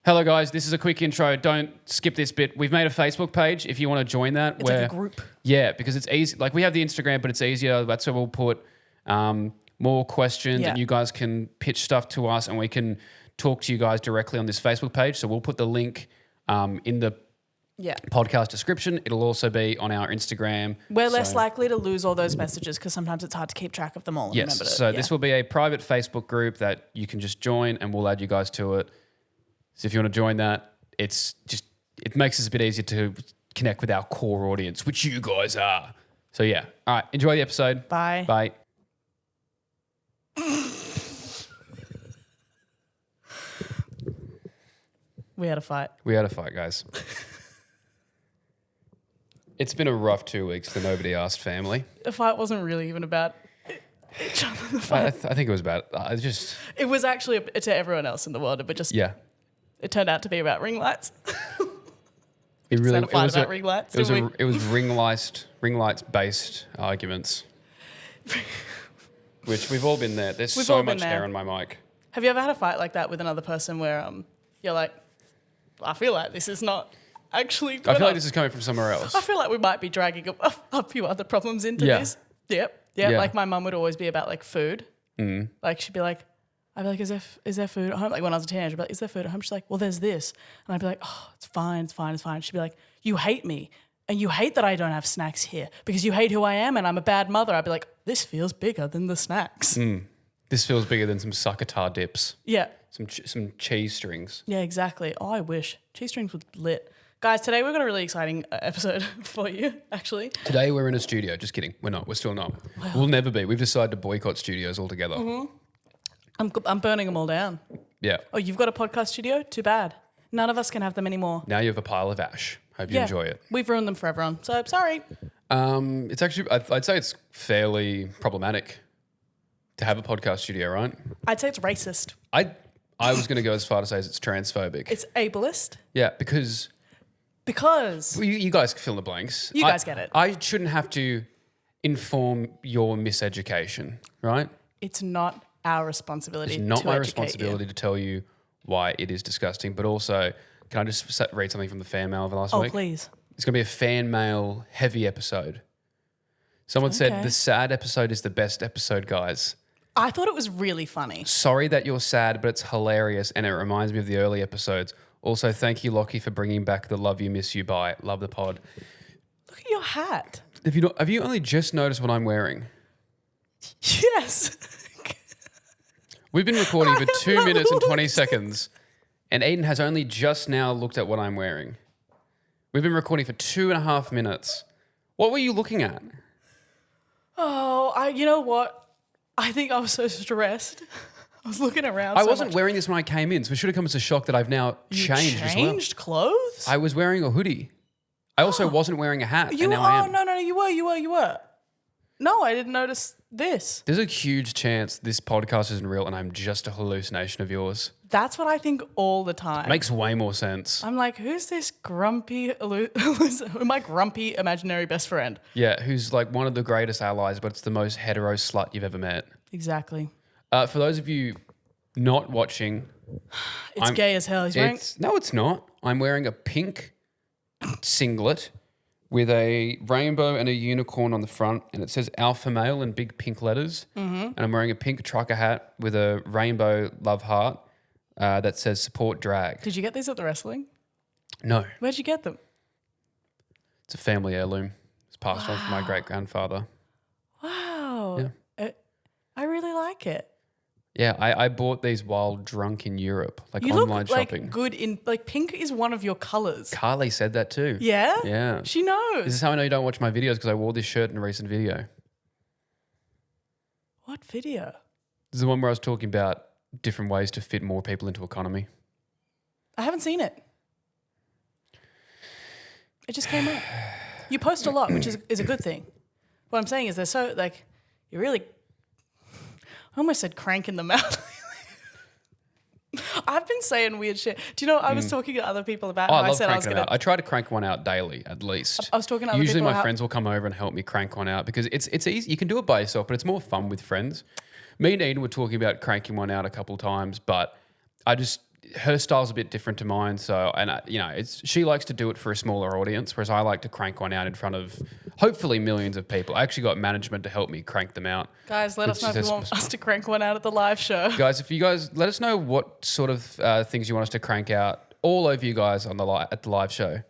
Hello, guys. This is a quick intro. Don't skip this bit. We've made a Facebook page if you want to join that. It's like a group. Yeah, because it's easy. Like we have the Instagram, but it's easier. That's where we'll put more questions and you guys can pitch stuff to us and we can talk to you guys directly on this Facebook page. So we'll put the link in the podcast description. It'll also be on our Instagram. We're less likely to lose all those messages because sometimes it's hard to keep track of them all. And yes, so this will be a private Facebook group that you can just join and we'll add you guys to it. So if you want to join that, it makes us a bit easier to connect with our core audience, which you guys are. So yeah. All right. Enjoy the episode. Bye. Bye. We had a fight. We had a fight, guys. It's been a rough 2 weeks for Nobody Asked family. The fight wasn't really even about each other. I think it was about It was actually to everyone else in the world, but just it turned out to be about ring lights. It really it was about ring lights. It was ring lights based arguments, which we've all been there. There's so much hair on my mic. Have you ever had a fight like that with another person where you're like, I feel like this is not actually good. I feel like this is coming from somewhere else. I feel like we might be dragging a few other problems into this. Yep. Like my mum would always be about like food. Mm. Like she'd be like, I'd be like, is there food at home? Like when I was a teenager, I'd be like, is there food at home? She's like, well, there's this. And I'd be like, oh, it's fine. She'd be like, you hate me. And you hate that I don't have snacks here because you hate who I am and I'm a bad mother. I'd be like, this feels bigger than the snacks. Mm. This feels bigger than some succotar dips. Yeah. Some cheese strings. Yeah, exactly. Oh, I wish. Cheese strings were lit. Guys, today we've got a really exciting episode for you, actually. Today we're in a studio. Just kidding. We're not. We're still not. Wow. We'll never be. We've decided to boycott studios altogether. Mm-hmm. I'm burning them all down. Yeah. Oh, you've got a podcast studio? Too bad. None of us can have them anymore. Now you have a pile of ash. Hope you enjoy it. We've ruined them for everyone. So, sorry. It's actually, I'd say it's fairly problematic to have a podcast studio, right? I'd say it's racist. I was going to go as far to say it's transphobic. It's ableist. Yeah, because well, you guys fill in the blanks. You guys get it. I shouldn't have to inform your miseducation, right? It's not our responsibility. It's not my responsibility to tell you why it is disgusting. But also, can I just read something from the fan mail of last week? Oh, please. It's going to be a fan mail heavy episode. Someone said the sad episode is the best episode, guys. I thought it was really funny. Sorry that you're sad, but it's hilarious and it reminds me of the early episodes. Also, thank you, Lockie, for bringing back the love you, miss you bye. Love the pod. Look at your hat. Have you only just noticed what I'm wearing? Yes. We've been recording for 2 minutes and 20 seconds and Aiden has only just now looked at what I'm wearing. We've been recording for 2.5 minutes. What were you looking at? Oh, you know what? I think I was so stressed. I was looking around. I wasn't wearing this when I came in, so it should have come as a shock that I've now changed as well. Changed clothes? I was wearing a hoodie. I also wasn't wearing a hat. No, you were. No, I didn't notice this. There's a huge chance this podcast isn't real and I'm just a hallucination of yours. That's what I think all the time. Makes way more sense. I'm like, who's this my grumpy imaginary best friend? Yeah, who's like one of the greatest allies, but it's the most hetero slut you've ever met. Exactly. For those of you not watching... It's gay as hell. No, it's not. I'm wearing a pink singlet with a rainbow and a unicorn on the front, and it says alpha male in big pink letters. Mm-hmm. And I'm wearing a pink trucker hat with a rainbow love heart that says support drag. Did you get these at the wrestling? No. Where'd you get them? It's a family heirloom. It's passed on from my great-grandfather. Wow. Yeah. I really like it. Yeah, I bought these while drunk in Europe, like you online look shopping. Like good in pink is one of your colours. Carly said that too. Yeah? Yeah. She knows. This is how I know you don't watch my videos because I wore this shirt in a recent video. What video? This is the one where I was talking about different ways to fit more people into economy. I haven't seen it. It just came up. You post a lot, which is a good thing. What I'm saying is you're really... I almost said crank in the mouth. I've been saying weird shit. Do you know, I was talking to other people about how I said I was going to... I try to crank one out daily, at least. I was talking to other Usually people my friends will come over and help me crank one out because it's easy. You can do it by yourself, but it's more fun with friends. Me and Eden were talking about cranking one out a couple of times, but her style's a bit different to mine. So, and she likes to do it for a smaller audience, whereas I like to crank one out in front of hopefully millions of people. I actually got management to help me crank them out. Guys, let us know if you want us to crank one out at the live show. Guys, if you guys let us know what sort of things you want us to crank out all over you guys on at the live show.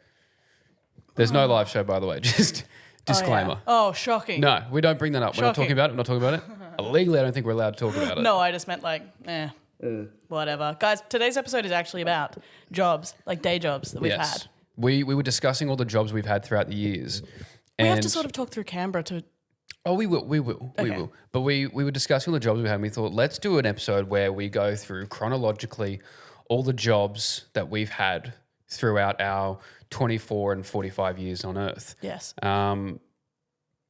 There's no live show, by the way. Just disclaimer. Oh, shocking. No, we don't bring that up. We're not talking about it. Legally, I don't think we're allowed to talk about it. No, I just meant whatever. Guys, today's episode is actually about jobs, like day jobs that we've had. We were discussing all the jobs we've had throughout the years. We have to sort of talk through Canberra to... Oh, we will. But we were discussing all the jobs we had and we thought, let's do an episode where we go through chronologically all the jobs that we've had throughout our 24 and 45 years on Earth. Yes.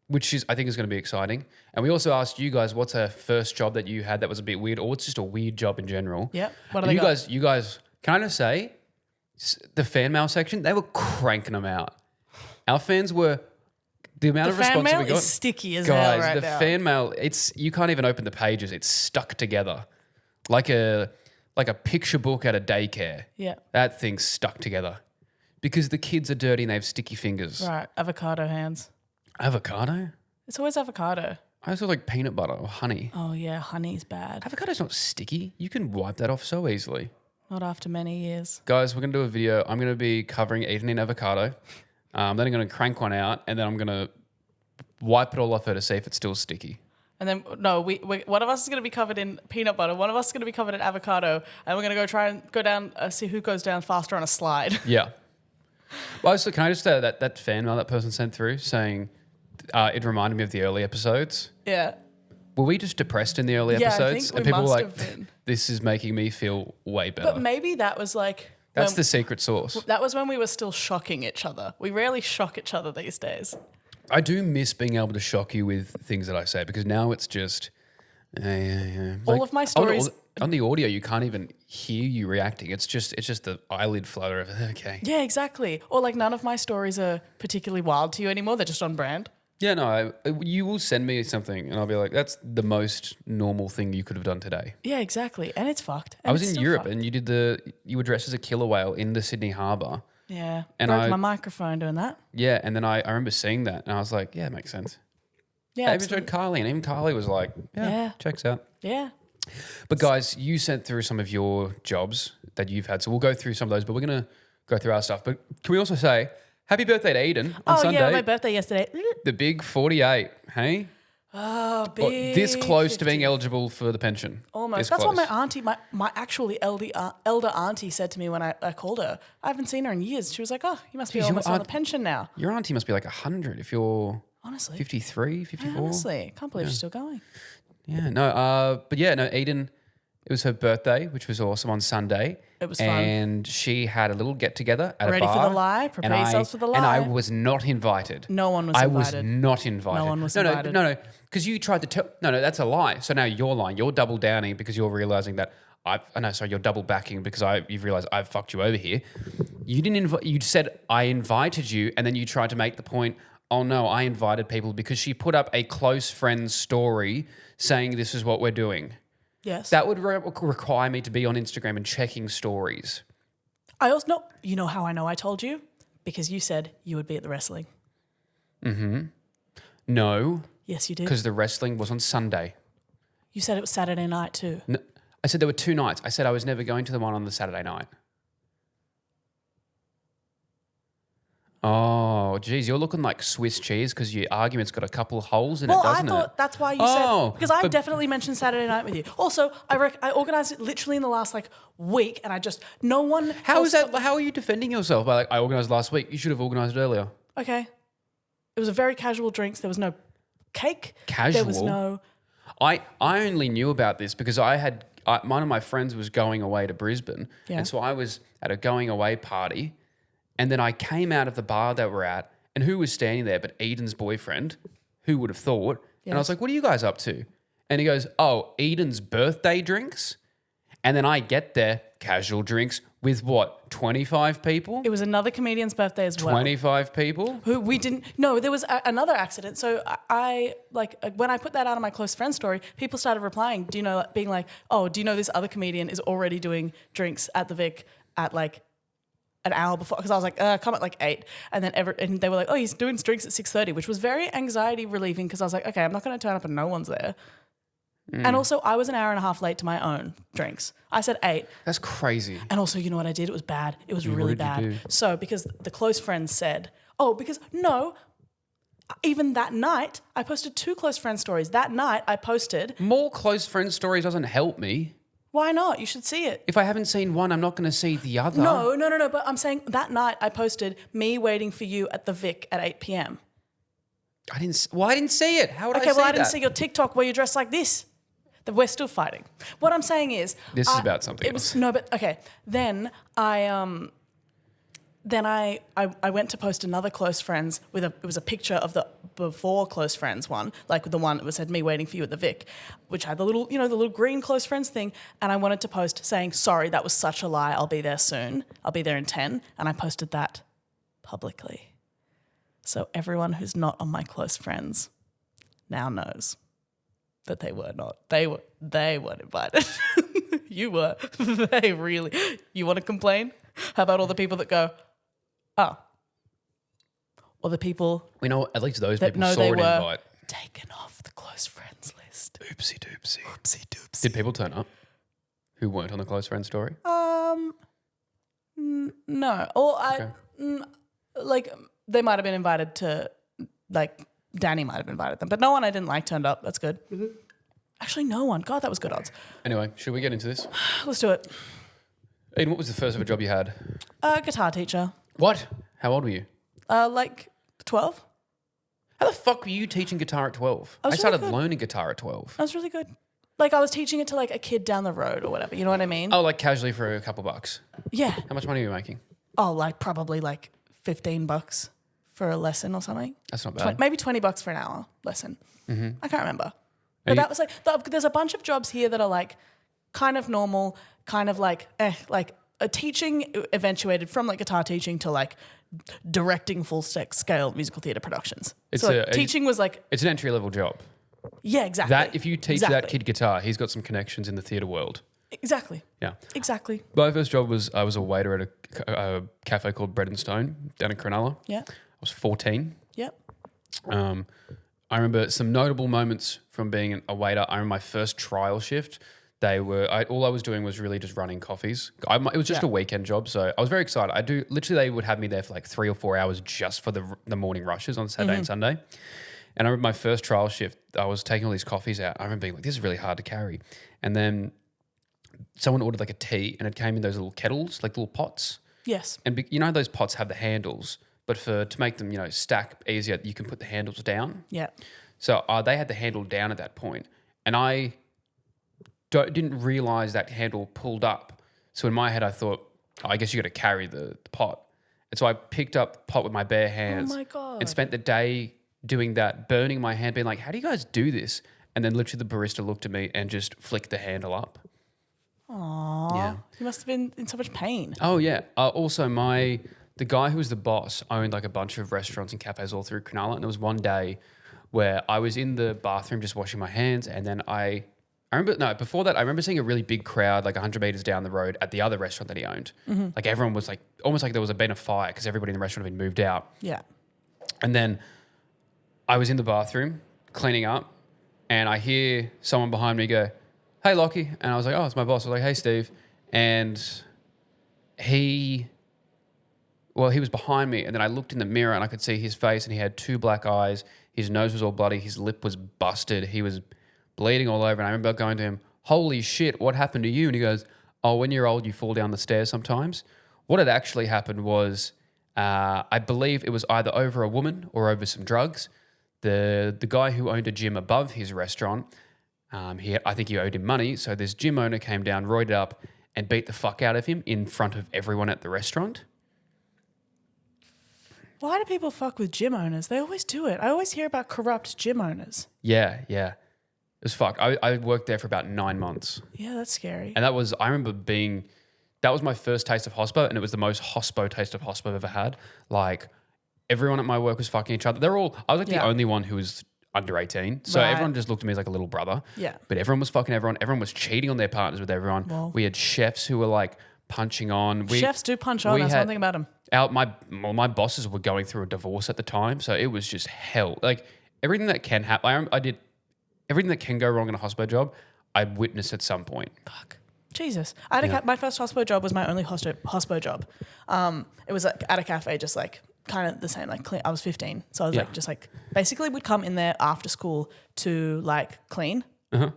Which I think is going to be exciting. And we also asked you guys, what's a first job that you had that was a bit weird, or what's just a weird job in general? Yeah. What do you guys, can I just say, the fan mail section, they were cranking them out. Our fans were, the amount of response we got. The fan mail is sticky as hell right now. Guys, the fan mail, you can't even open the pages. It's stuck together. Like a picture book at a daycare. Yeah. That thing's stuck together. Because the kids are dirty and they have sticky fingers. Right. Avocado hands. Avocado? It's always avocado. I also like peanut butter or honey. Oh, yeah. Honey's bad. Avocado's not sticky. You can wipe that off so easily. Not after many years. Guys, we're going to do a video. I'm going to be covering eating an avocado. Then I'm going to crank one out and then I'm going to wipe it all off her to see if it's still sticky. And then, no, we one of us is going to be covered in peanut butter. One of us is going to be covered in avocado. And we're going to try and go down, see who goes down faster on a slide. Yeah. Well, so can I just say that fan mail that person sent through saying it reminded me of the early episodes? Yeah. Were we just depressed in the early episodes? I think and people were like, been. This is making me feel way better. But maybe that was like... That's the secret sauce. That was when we were still shocking each other. We rarely shock each other these days. I do miss being able to shock you with things that I say because now it's just... All of my stories... On the audio, you can't even hear you reacting. It's just the eyelid flutter of okay. Yeah, exactly. Or like none of my stories are particularly wild to you anymore. They're just on brand. Yeah, no, you will send me something and I'll be like, that's the most normal thing you could have done today. Yeah, exactly. And it's fucked. And I was in Europe and you were dressed as a killer whale in the Sydney Harbour. Yeah. And broke my microphone doing that. Yeah, and then I remember seeing that and I was like, yeah, it makes sense. Yeah, I even showed Carly and even Carly was like, yeah, checks out. Yeah. But guys, you sent through some of your jobs that you've had. So we'll go through some of those, but we're going to go through our stuff. But can we also say happy birthday to Eden on Sunday? Oh, yeah, my birthday yesterday. The big 48, hey? Oh, big. This close 50. to being eligible for the pension. Almost. That's what my auntie, my actually elder auntie said to me when I called her. I haven't seen her in years. She was like, oh, you must be almost on the pension now. Your auntie must be like 100 if you're honestly 53, 54. Yeah, honestly, I can't believe she's still going. Yeah, no, but yeah, no, Eden, it was her birthday, which was awesome on Sunday. It was fun. And she had a little get together at Ready a bar. for the lie? Prepare yourselves for the lie. And I was not invited. No one was invited. I was not invited. No one was invited. No, because you tried to tell. No, that's a lie. So now you're lying. You're double downing because you're realizing that you're double backing because you've realized I've fucked you over here. You didn't invite. You said I invited you, and then you tried to make the point. Oh no, I invited people because she put up a close friend's story saying this is what we're doing. Yes. That would require me to be on Instagram and checking stories. I also know, you know how I know I told you? Because you said you would be at the wrestling. Mm-hmm. No. Yes, you did. Because the wrestling was on Sunday. You said it was Saturday night too. No, I said there were 2 nights. I said I was never going to the one on the Saturday night. Oh, geez, you're looking like Swiss cheese because your argument's got a couple of holes in it, doesn't it? Well, I thought that's why you said... Because I definitely mentioned Saturday night with you. Also, I organised it literally in the last week and I just... No one... How is that? How are you defending yourself? By I organised last week. You should have organised it earlier. Okay. It was a very casual drinks. There was no cake. Casual? There was no... I only knew about this because one of my friends was going away to Brisbane. Yeah. And so I was at a going away party. And then I came out of the bar that we're at, and who was standing there but Eden's boyfriend? Who would have thought? Yes. And I was like, what are you guys up to? And he goes, oh, Eden's birthday drinks? And then I get there, casual drinks, with what, 25 people? It was another comedian's birthday as well. 25 people? Who we didn't. No, there was another accident. So I when I put that out on my close friend story, people started replying. Do you know, being like, oh, do you know this other comedian is already doing drinks at the Vic at like an hour before? Because I was like, come at like 8, and then and they were like, oh, he's doing drinks at 6:30, which was very anxiety relieving because I was like, okay, I'm not going to turn up and no one's there. And also, I was an hour and a half late to my own drinks. I said 8. That's crazy. And also, you know what I did? It was bad. It was really bad. You do? So because the close friends said, even that night, I posted 2 close friend stories. That night, I posted. More close friend stories doesn't help me. Why not? You should see it. If I haven't seen one, I'm not going to see the other. No. But I'm saying that night, I posted me waiting for you at the Vic at 8 p.m. I didn't see it. How would I see that? Okay, well, I didn't see your TikTok where you're dressed like this. We're still fighting. What I'm saying is, this is about something else. No, but okay. Then I went to post another close friends it was a picture of the before close friends one, like the one that said me waiting for you at the Vic, which had the little green close friends thing, and I wanted to post saying, sorry, that was such a lie. I'll be there soon. I'll be there in 10, and I posted that publicly. So everyone who's not on my close friends now knows that they were not. They weren't invited. You were. They really. You want to complain? How about all the people that go, oh. Or the people. We know at least those that people saw an invite. Taken off the close friends list. Oopsie doopsie. Oopsie doopsie. Did people turn up who weren't on the close friend story? No. Or like they might have been invited to, like Danny might have invited them, but no one I didn't like turned up. That's good. Mm-hmm. Actually, no one. God, that was good odds. Anyway, should we get into this? Let's do it. Eden, what was the first ever job you had? Guitar teacher. What? How old were you? Like 12. How the fuck were you teaching guitar at 12? I started learning guitar at 12. That was really good. Like I was teaching it to like a kid down the road or whatever. You know what I mean? Oh, like casually for a couple bucks? Yeah. How much money were you making? Oh, like probably like $15 for a lesson or something. That's not bad. Maybe $20 for an hour lesson. Mm-hmm. I can't remember. But that was like, there's a bunch of jobs here that are like kind of normal, kind of like a teaching eventuated from like guitar teaching to like directing full scale musical theatre productions. Teaching was like... It's an entry level job. Yeah, exactly. That if you teach that kid guitar, he's got some connections in the theatre world. Exactly. Yeah. Exactly. My first job was I was a waiter at a cafe called Bread and Stone down in Cronulla. Yeah. I was 14. Yep. I remember some notable moments from being a waiter. I remember my first trial shift. All I was doing was really just running coffees. It was just a weekend job, so I was very excited. They would have me there for like 3 or 4 hours just for the morning rushes on Saturday and Sunday. And I remember my first trial shift, I was taking all these coffees out. I remember being like, this is really hard to carry. And then someone ordered like a tea and it came in those little kettles, like little pots. Yes. And you know those pots have the handles, but to make them, stack easier, you can put the handles down. Yeah. So they had the handle down at that point, and I didn't realize that handle pulled up. So in my head, I thought, I guess you got to carry the pot. And so I picked up the pot with my bare hands. Oh my God. And spent the day doing that, burning my hand, being like, how do you guys do this? And then literally the barista looked at me and just flicked the handle up. Aww. Yeah. You must have been in so much pain. Oh, yeah. Also, the guy who was the boss owned like a bunch of restaurants and cafes all through Cronulla. And there was one day where I was in the bathroom just washing my hands, and then before that, I remember seeing a really big crowd like 100 meters down the road at the other restaurant that he owned. Mm-hmm. Like everyone was like, almost like there was been a fire because everybody in the restaurant had been moved out. Yeah. And then I was in the bathroom cleaning up, and I hear someone behind me go, hey, Lockie. And I was like, oh, it's my boss. I was like, hey, Steve. And he was behind me, and then I looked in the mirror and I could see his face, and he had 2 black eyes. His nose was all bloody. His lip was busted. He was bleeding all over. And I remember going to him, holy shit, what happened to you? And he goes, oh, when you're old, you fall down the stairs sometimes. What had actually happened was I believe it was either over a woman or over some drugs. The guy who owned a gym above his restaurant, I think he owed him money. So this gym owner came down, roided up, and beat the fuck out of him in front of everyone at the restaurant. Why do people fuck with gym owners? They always do it. I always hear about corrupt gym owners. Yeah. It was fucked. I worked there for about 9 months. Yeah, that's scary. And I remember being that was my first taste of hospo, and it was the most hospo taste of hospo I've ever had. Like everyone at my work was fucking each other. I was like the only one who was under 18. So everyone just looked at me as like a little brother. Yeah. But everyone was fucking everyone. Everyone was cheating on their partners with everyone. Well. We had chefs who were like punching on. Chefs do punch on. That's one thing about them. My bosses were going through a divorce at the time. So it was just hell. Like everything that can happen. I did everything that can go wrong in a hospo job. I witnessed at some point. Fuck. Jesus. I had my first hospo job was my only hospo job. It was like at a cafe, just like kind of the same, like I was 15. So I was like, just like basically would come in there after school to like clean,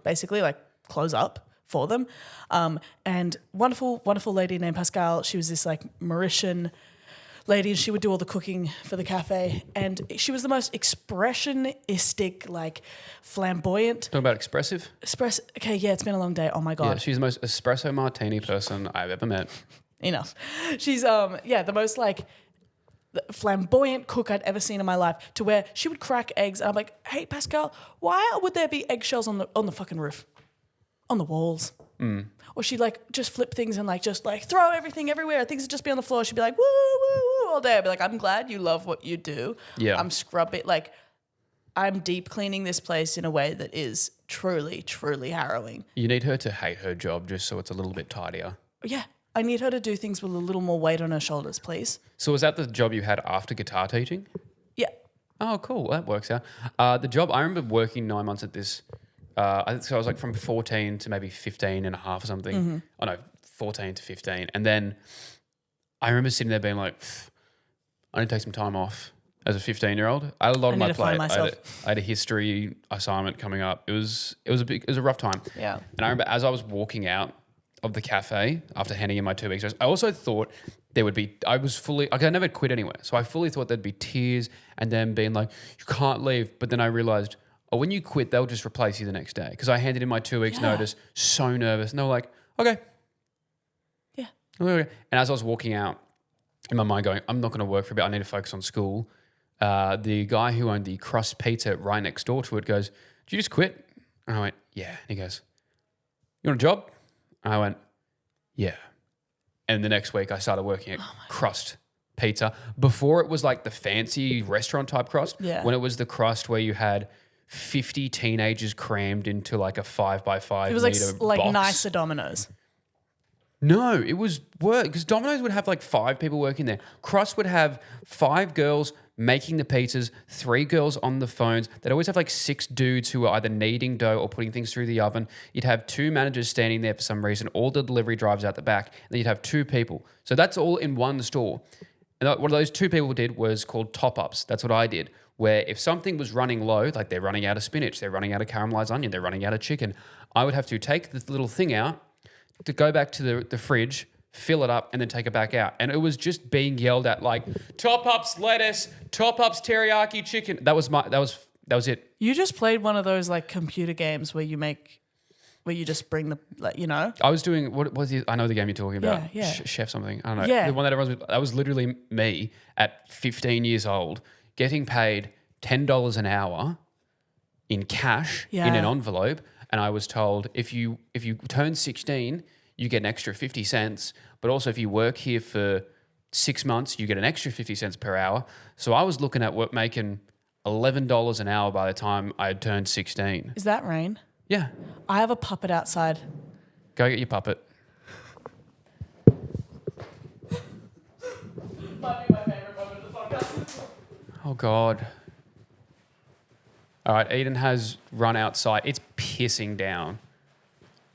basically like close up for them. And wonderful, wonderful lady named Pascal. She was this like Mauritian lady and she would do all the cooking for the cafe. And she was the most expressionistic, like flamboyant. Talking about expressive? Okay, yeah, it's been a long day. Oh my God. Yeah, she's the most espresso martini person I've ever met. Enough. She's, the most like flamboyant cook I'd ever seen in my life, to where she would crack eggs and I'm like, hey, Pascal, why would there be eggshells on the fucking roof? On the walls. Or she'd like just flip things and like just like throw everything everywhere. Things would just be on the floor. She'd be like, woo, woo, woo, all day. I'd be like, I'm glad you love what you do. Yeah. I'm scrubbing, like I'm deep cleaning this place in a way that is truly, truly harrowing. You need her to hate her job just so it's a little bit tidier. Yeah. I need her to do things with a little more weight on her shoulders, please. So was that the job you had after guitar teaching? Yeah. Oh, cool. That works out. The job, I remember working 9 months at this. I was like from 14 to maybe 15 and a half or something. Oh no, 14 to 15. And then I remember sitting there being like, I need to take some time off as a 15-year-old. I had a lot on my plate. I had a history assignment coming up. It was a rough time. Yeah. And I remember as I was walking out of the cafe after handing in my 2 weeks, I also thought there would be, I never quit anywhere. So I fully thought there'd be tears and then being like, you can't leave. But then I realized, when you quit, they'll just replace you the next day. Because I handed in my 2 weeks notice, so nervous. And they were like, okay. Yeah. And as I was walking out, in my mind going, I'm not going to work for a bit. I need to focus on school. The guy who owned the crust pizza right next door to it goes, did you just quit? And I went, yeah. And he goes, you want a job? And I went, yeah. And the next week I started working at crust pizza. Before it was like the fancy restaurant type crust. Yeah. When it was the crust where you had 50 teenagers crammed into like a 5x5 It was like box. nicer Domino's. No, it was work because Domino's would have like 5 people working there. Crust would have 5 girls making the pizzas, 3 girls on the phones. They'd always have like 6 dudes who were either kneading dough or putting things through the oven. You'd have 2 managers standing there for some reason, all the delivery drivers out the back, and then you'd have 2 people. So that's all in one store. And what those 2 people did was called top-ups. That's what I did, where if something was running low, like they're running out of spinach, they're running out of caramelized onion, they're running out of chicken, I would have to take this little thing out to go back to the fridge, fill it up, and then take it back out. And it was just being yelled at like, top-ups lettuce, top-ups teriyaki chicken. That was it. You just played one of those like computer games where you just bring the, like, you know. I was doing, what was I know the game you're talking about. Yeah. Chef something. I don't know. Yeah. The one that was literally me at 15 years old getting paid $10 an hour in cash in an envelope. And I was told if you turn 16, you get an extra 50 cents. But also if you work here for 6 months, you get an extra 50 cents per hour. So I was looking at making $11 an hour by the time I had turned 16. Is that rain? Yeah. I have a puppet outside. Go get your puppet. Might be my favourite moment of the podcast. Oh, God. All right, Eden has run outside. It's pissing down.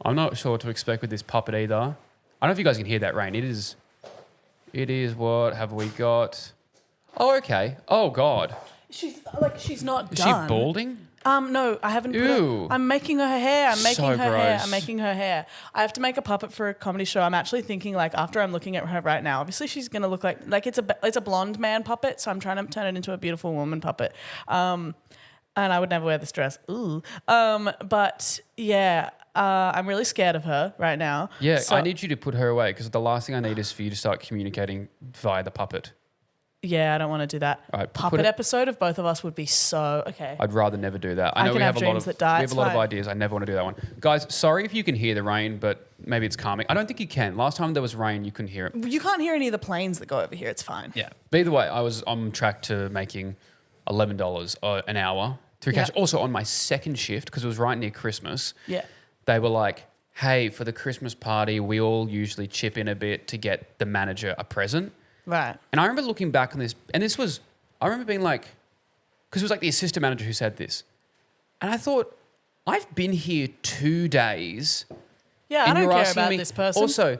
I'm not sure what to expect with this puppet either. I don't know if you guys can hear that rain. It is what have we got? Oh, okay. Oh, God. She's not Is done. she balding? No, I haven't. Ew. I'm making her hair. I'm making So her hair. gross. I'm making her hair. I have to make a puppet for a comedy show. I'm actually thinking, like, after I'm looking at her right now, obviously she's gonna look like it's a blonde man puppet. So I'm trying to turn it into a beautiful woman puppet. And I would never wear this dress. Ooh. But yeah, I'm really scared of her right now. Yeah, So- I need you to put her away because the last thing I need is for you to start communicating via the puppet. Yeah, I don't want to do that. All right, Puppet episode of both of us would be so okay. I'd rather never do that. I know can we have have a lot dreams of that die, we have it's a lot of fine. ideas. I never want to do that one, guys. Sorry if you can hear the rain, but maybe it's calming. I don't think you can. Last time there was rain, you couldn't hear it. You can't hear any of the planes that go over here. It's fine. Yeah. But either way, I was on track to making $11 an hour through cash. Yeah. Also on my second shift, because it was right near Christmas. Yeah. They were like, "Hey, for the Christmas party, we all usually chip in a bit to get the manager a present." Right. And I remember looking back on this, and I remember being like, because it was like the assistant manager who said this. And I thought, I've been here 2 days. Yeah, I don't care about this person. Also,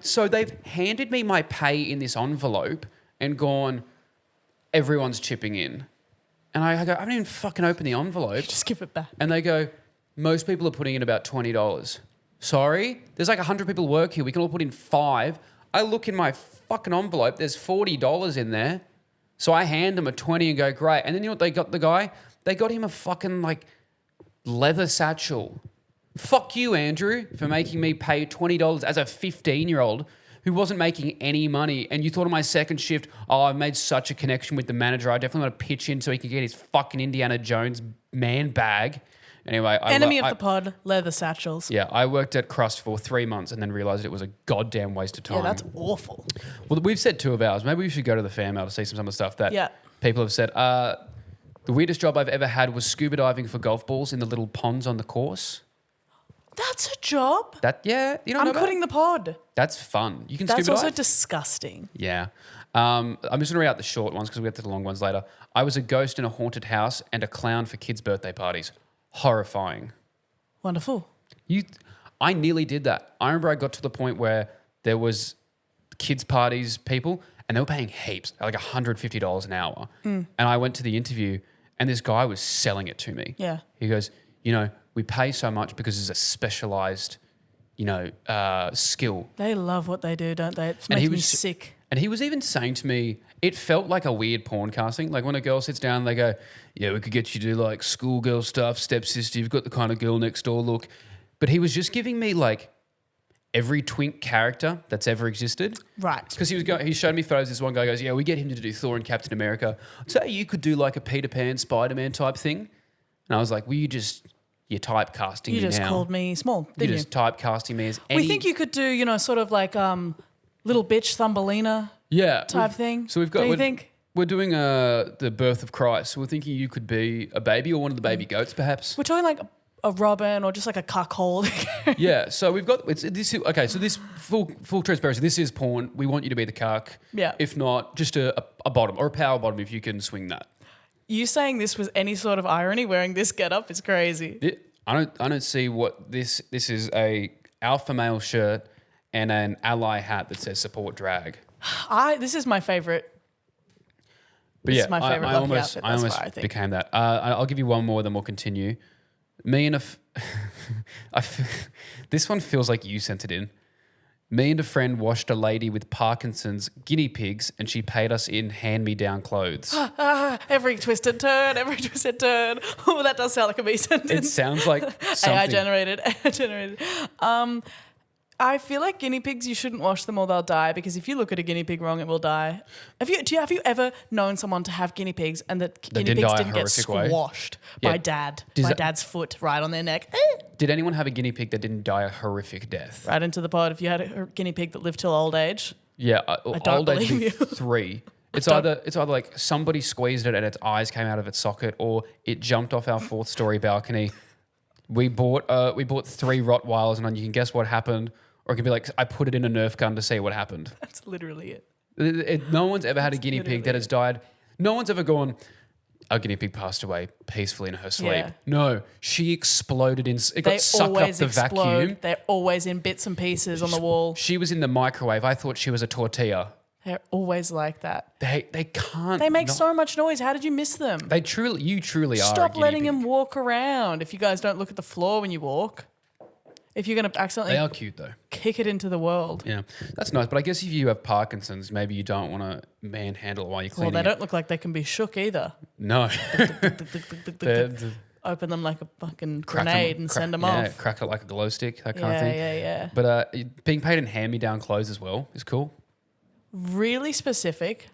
so they've handed me my pay in this envelope and gone, everyone's chipping in. And I go, I haven't even fucking opened the envelope. Just give it back. And they go, most people are putting in about $20. Sorry? There's like 100 people work here. We can all put in 5. I look in my fucking envelope. There's $40 in there. So I hand them a 20 and go, great. And then you know what they got the guy? They got him a fucking like leather satchel. Fuck you, Andrew, for making me pay $20 as a 15-year-old who wasn't making any money. And you thought on my second shift, oh, I've made such a connection with the manager. I definitely want to pitch in so he can get his fucking Indiana Jones man bag. Anyway, Enemy of the pod, leather satchels. Yeah, I worked at Crust for 3 months and then realised it was a goddamn waste of time. Yeah, that's awful. Well, we've said 2 of ours. Maybe we should go to the fan mail to see some of the stuff that people have said. The weirdest job I've ever had was scuba diving for golf balls in the little ponds on the course. That's a job. You don't know I'm quitting the pod. That's fun. You can That's scuba dive. also disgusting. Yeah. I'm just going to read out the short ones because we'll get to the long ones later. I was a ghost in a haunted house and a clown for kids' birthday parties. Horrifying. Wonderful. I nearly did that. I remember I got to the point where there was kids' parties people and they were paying heaps, like $150 an hour. And I went to the interview and this guy was selling it to me. Yeah. He goes, we pay so much because it's a specialized, skill. They love what they do, don't they? It makes me sick. And he was even saying to me, it felt like a weird porn casting. Like when a girl sits down, they go, yeah, we could get you to do like schoolgirl stuff, stepsister, you've got the kind of girl next door look. But he was just giving me like every twink character that's ever existed. Right. Because he showed me photos. This one guy goes, yeah, we get him to do Thor and Captain America. I'd say you could do like a Peter Pan, Spider-Man type thing. And I was like, well, you're typecasting me now. You just called me small, didn't you? You're just typecasting me as any... We think you could do, sort of like little bitch Thumbelina type thing. So we've got... Do you think? We're doing the birth of Christ. So we're thinking you could be a baby or one of the baby goats, perhaps. We're talking like a robin or just like a cuckold. Yeah. So we've got this. Okay. So this full transparency. This is porn. We want you to be the cuck. Yeah. If not, just a bottom or a power bottom if you can swing that. You saying this was any sort of irony wearing this getup is crazy. I don't see what this is a alpha male shirt and an ally hat that says support drag. This is my favorite. But this yeah, is my favorite I almost I think. became that. I'll give you one more, then we'll continue. Me and this one feels like you sent it in. Me and a friend washed a lady with Parkinson's guinea pigs and she paid us in hand-me-down clothes. Every twisted turn. Oh, that does sound like a me sentence. It sounds like something. AI generated. I feel like guinea pigs, you shouldn't wash them or they'll die because if you look at a guinea pig wrong, it will die. Have you ever known someone to have guinea pigs and that guinea pigs didn't get squashed by dad's foot right on their neck? Did anyone have a guinea pig that didn't die a horrific death? Right into the pod. If you had a guinea pig that lived till old age. Yeah, I don't old age believe you. 3. It's either like somebody squeezed it and its eyes came out of its socket, or it jumped off our 4th story balcony. We bought 3 Rottweilers, and you can guess what happened. Or it could be like, I put it in a Nerf gun to see what happened. That's literally it. No one's ever had a guinea pig that has died. No one's ever gone, a guinea pig passed away peacefully in her sleep. Yeah. No, she exploded it got sucked up the vacuum. They're always in bits and pieces on the wall. She was in the microwave. I thought she was a tortilla. They're always like that. They can't. They make so much noise. How did you miss them? You truly are. Stop letting them walk around. If you guys don't look at the floor when you walk. If you're going to accidentally... They are cute, though. Kick it into the world. Yeah, that's nice. But I guess if you have Parkinson's, maybe you don't want to manhandle it while you're cleaning. Well, they don't look like they can be shook either. No. Open them like a fucking grenade and send them off. Yeah, crack it like a glow stick, that kind of thing. Yeah. But being paid in hand-me-down clothes as well is cool. Really specific.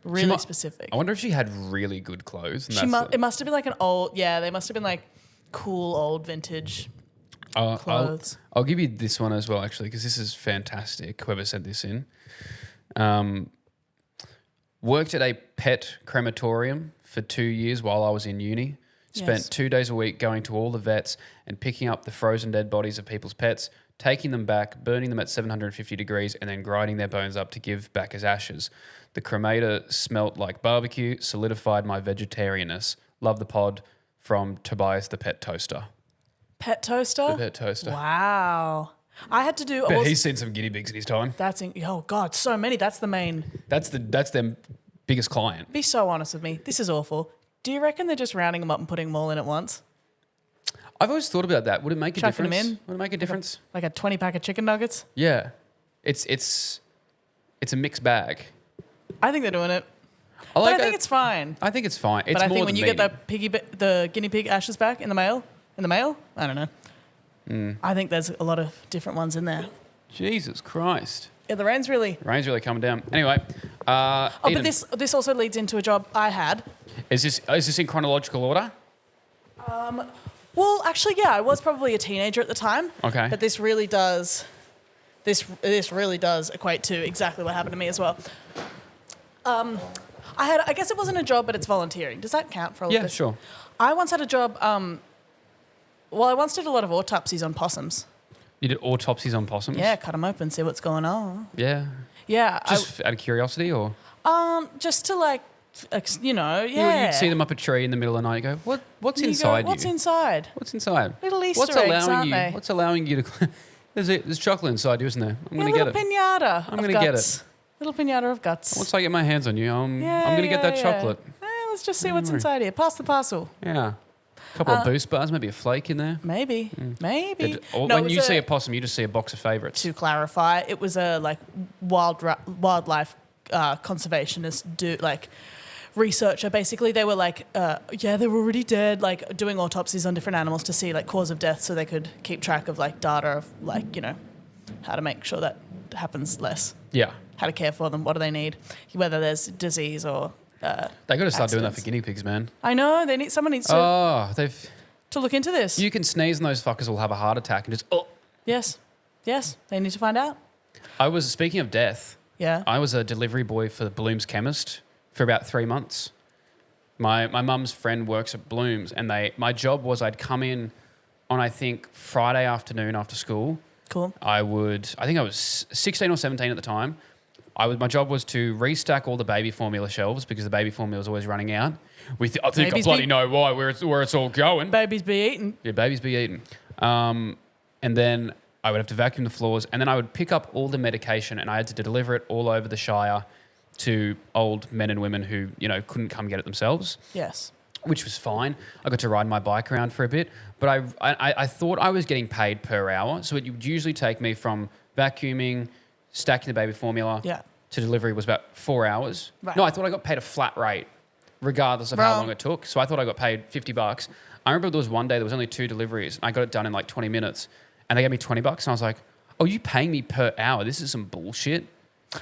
Really specific. I wonder if she had really good clothes. And It must have been like an old, they must have been like cool old vintage clothes. I'll give you this one as well, actually, because this is fantastic. Whoever sent this in. Worked at a pet crematorium for 2 years while I was in uni. Spent 2 days a week going to all the vets and picking up the frozen dead bodies of people's pets, taking them back, burning them at 750 degrees, and then grinding their bones up to give back as ashes. The cremator smelt like barbecue, solidified my vegetarianness. Love the pod, from Tobias the Pet Toaster. Pet Toaster? The Pet Toaster. Wow. I had to do... But he's seen some guinea pigs in his time. Oh, God, so many. That's the main... That's their biggest client. Be so honest with me. This is awful. Do you reckon they're just rounding them up and putting them all in at once? I've always thought about that. Would it make a Chucking difference? them in? Would it make a difference? Like a 20-pack of chicken nuggets? Yeah. It's a mixed bag. I think they're doing it. I think it's fine. I think it's fine. It's but I more think when than you get the guinea pig ashes back in the mail, I don't know. I think there's a lot of different ones in there. Jesus Christ. Yeah, the rain's really coming down. Anyway. But this also leads into a job I had. Is this in chronological order? Well, actually, yeah, I was probably a teenager at the time. Okay. But this really does equate to exactly what happened to me as well. I guess it wasn't a job, but it's volunteering. Does that count for all of this? Yeah, sure. I once had a job, I once did a lot of autopsies on possums. You did autopsies on possums? Yeah, cut them open, see what's going on. Yeah. Yeah. Just out of curiosity, or? Just to yeah. You'd see them up a tree in the middle of the night, you go, what's inside you? What's inside? What's inside? Little Easter eggs, aren't they? What's allowing you to... There's chocolate inside you, isn't there? I'm going to get it. Pinata. I'm going to get it. Little pinata of guts. Once I get my hands on you, I'm going to get that chocolate. Let's just see what's inside here. Pass the parcel. Yeah. A couple of boost bars, maybe a flake in there. Maybe. When you see a possum, you just see a box of favourites. To clarify, it was a wildlife conservationist researcher. Basically, they were they were already dead, doing autopsies on different animals to see cause of death, so they could keep track of data of how to make sure that happens less. Yeah. How to care for them, what do they need, whether there's disease or they got to start doing that for guinea pigs, man. I know, someone needs to look into this. You can sneeze and those fuckers will have a heart attack and just Yes, they need to find out. Speaking of death, I was a delivery boy for Bloom's Chemist for about 3 months. My mum's friend works at Bloom's, and my job was I'd come in on, I think, Friday afternoon after school. Cool. I think I was 16 or 17 at the time. My job was to restack all the baby formula shelves because the baby formula was always running out. I think I bloody know why, where it's all going. Babies be eaten. Yeah, babies be eaten. And then I would have to vacuum the floors, and then I would pick up all the medication, and I had to deliver it all over the Shire to old men and women who, couldn't come get it themselves. Yes. Which was fine. I got to ride my bike around for a bit, but I thought I was getting paid per hour. So it would usually take me from vacuuming, stacking the baby formula to delivery was about 4 hours. Right. No, I thought I got paid a flat rate regardless of how long it took. So I thought I got paid $50. I remember there was one day there was only 2 deliveries. And I got it done in 20 minutes, and they gave me $20, and I was like, "Oh, you paying me per hour? This is some bullshit."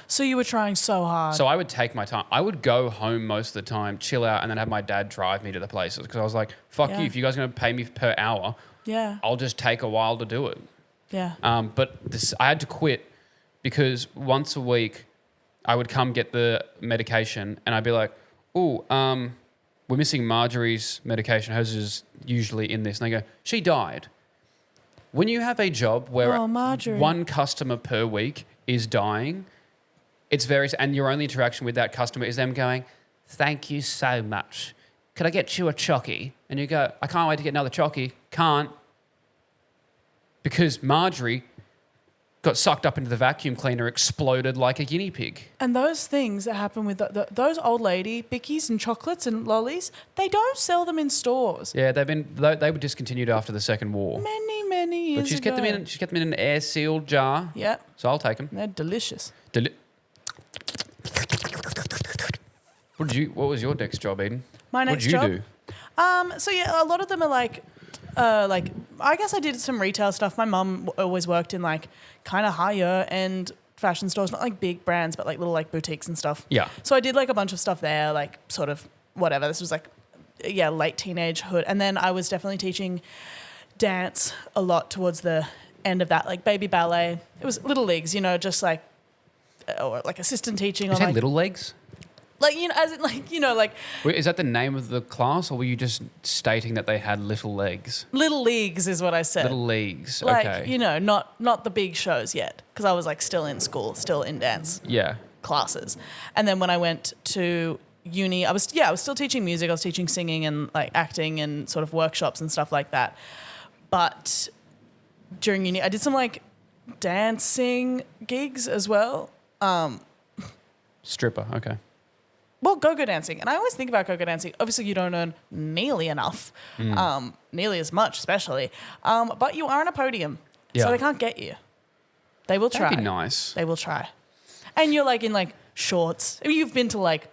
So you were trying so hard. So I would take my time. I would go home most of the time, chill out, and then have my dad drive me to the places because I was like, "Fuck you! If you guys are going to pay me per hour, I'll just take a while to do it." Yeah. But I had to quit because once a week I would come get the medication, and I'd be like, "Oh, we're missing Marjorie's medication. Hers is usually in this." And they go, "She died." When you have a job where one customer per week is dying, it's and your only interaction with that customer is them going, "Thank you so much. Could I get you a chocky?" And you go, "I can't wait to get another chocky." Can't. Because Marjorie got sucked up into the vacuum cleaner, exploded like a guinea pig. And those things that happen with those old lady bickies and chocolates and lollies, they don't sell them in stores. Yeah, they were discontinued after the Second War. Many years But she's ago. kept them in an air sealed jar. Yeah. So I'll take them. They're delicious. What was your next job, Eden? My next job. What did you do? So yeah, a lot of them are I guess I did some retail stuff. My mum always worked in kind of higher end fashion stores, not like big brands, but like little like boutiques and stuff. Yeah. So I did like a bunch of stuff there, like sort of whatever. This was like, late teenagehood. And then I was definitely teaching dance a lot towards the end of that, like baby ballet. It was little leagues, just like, or like assistant teaching. You say little legs? Like, as in like, like. Wait, is that the name of the class, or were you just stating that they had little legs? Little leagues is what I said. Little leagues, like, okay. Not the big shows yet, because I was like still in school, still in dance classes. And then when I went to uni, I was still teaching music. I was teaching singing and like acting and sort of workshops and stuff like that. But during uni, I did some like dancing gigs as well. Stripper, okay. Well, go-go dancing. And I always think about go-go dancing. Obviously, you don't earn nearly enough, nearly as much especially. But you are on a podium, so they can't get you. They will try. That'd be nice. They will try. And you're like in like shorts. I mean, you've been to like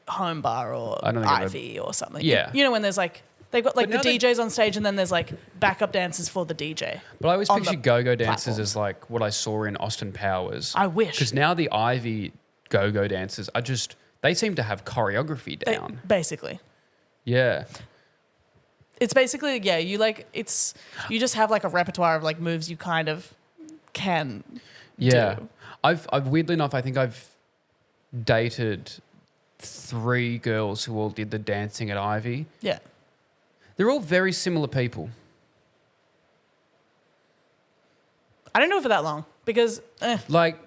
Home Bar or Ivy or something. Yeah. When there's like, they've got like the DJs on stage and then there's like backup dancers for the DJ. But I always picture go-go dancers as like what I saw in Austin Powers. I wish. Because now the Ivy go-go dancers are just, they seem to have choreography down. Basically. Yeah. It's basically, you just have like a repertoire of like moves you kind of can do. I've weirdly enough, I think I've dated 3 girls who all did the dancing at Ivy. Yeah. They're all very similar people. I don't know for that long because like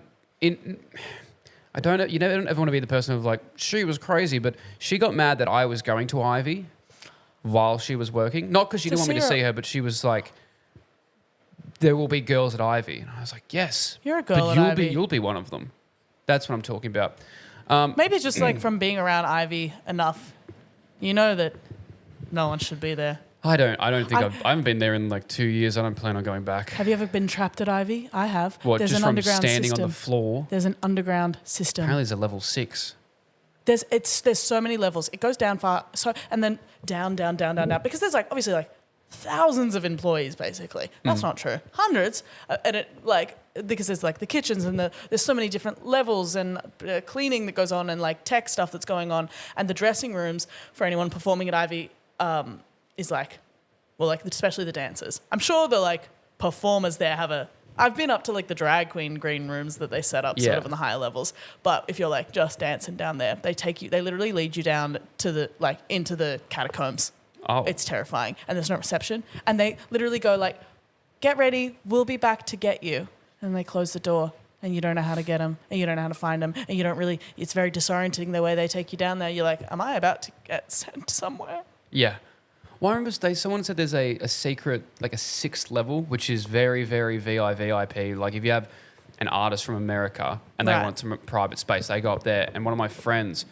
I don't know. You don't ever want to be the person who's like, she was crazy, but she got mad that I was going to Ivy while she was working. Not because she didn't want me to see her, but she was like, there will be girls at Ivy. And I was like, yes. You're a girl but at Ivy. you'll be one of them. That's what I'm talking about. Maybe it's just like from being around Ivy enough, that no one should be there. I don't think I haven't been there in like 2 years. I don't plan on going back. Have you ever been trapped at Ivy? I have. What, there's just an from underground standing system. on the floor? There's an underground system. Apparently there's a level 6. There's so many levels. It goes down far, and then down, because there's like obviously like thousands of employees basically. That's not true. Hundreds, and it like because there's like the kitchens and there's so many different levels and cleaning that goes on and like tech stuff that's going on, and the dressing rooms for anyone performing at Ivy is like, well, like especially the dancers. I'm sure the like performers there have a. I've been up to like the drag queen green rooms that they set up sort of in the higher levels. But if you're like just dancing down there, they literally lead you down to the like into the catacombs. Oh. It's terrifying. And there's no reception. And they literally go like, get ready, we'll be back to get you. And they close the door and you don't know how to get them and you don't know how to find them. And you don't really, it's very disorienting the way they take you down there. You're like, am I about to get sent somewhere? Yeah. Well, I remember someone said there's a secret, like a 6th level, which is very, very VIP. Like if you have an artist from America and they want some private space, they go up there. And one of my friends,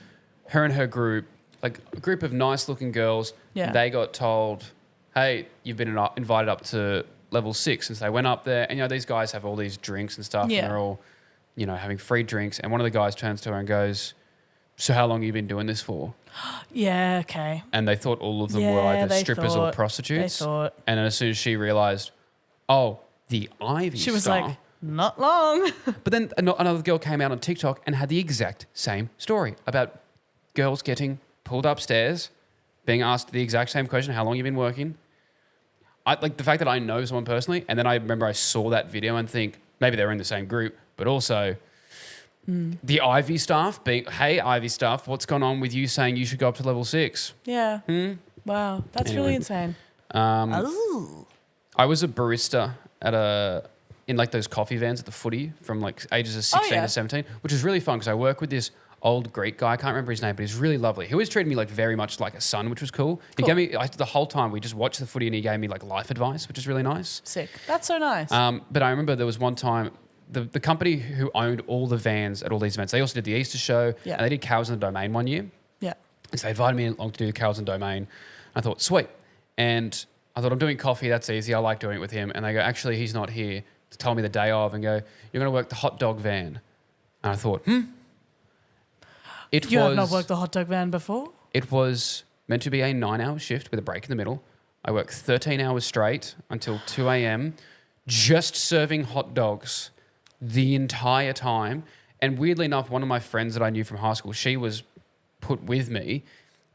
her and her group, like a group of nice looking girls, they got told, hey, you've been invited up to level 6. And so they went up there and, these guys have all these drinks and stuff and they're all, having free drinks. And one of the guys turns to her and goes, so how long have you been doing this for? Yeah, okay. And they thought all of them were either strippers or prostitutes. They thought. And then as soon as she realised, oh, the Ivy She was star. like, not long. But then another girl came out on TikTok and had the exact same story about girls getting pulled upstairs, being asked the exact same question, how long you been working? Like the fact that I know someone personally, and then I remember I saw that video and think, maybe they're in the same group, but also... The Ivy staff being, hey, Ivy staff, what's gone on with you saying you should go up to level 6? Yeah. Wow. That's really insane. I was a barista in like those coffee vans at the footy from like ages of 16 to 17, which is really fun because I work with this old Greek guy. I can't remember his name, but he's really lovely. He always treated me like very much like a son, which was cool. He gave me, the whole time we just watched the footy and he gave me like life advice, which is really nice. Sick. That's so nice. But I remember there was one time, the company who owned all the vans at all these events, they also did the Easter show and they did Cows in the Domain one year. Yeah. And so they invited me along to do the Cows in the Domain. I thought, sweet. And I thought, I'm doing coffee, that's easy. I like doing it with him. And they go, actually, he's not here, to tell me the day of and go, you're going to work the hot dog van. And I thought, You have not worked the hot dog van before? It was meant to be a 9-hour shift with a break in the middle. I worked 13 hours straight until 2 a.m., just serving hot dogs the entire time. And weirdly enough, one of my friends that I knew from high school, she was put with me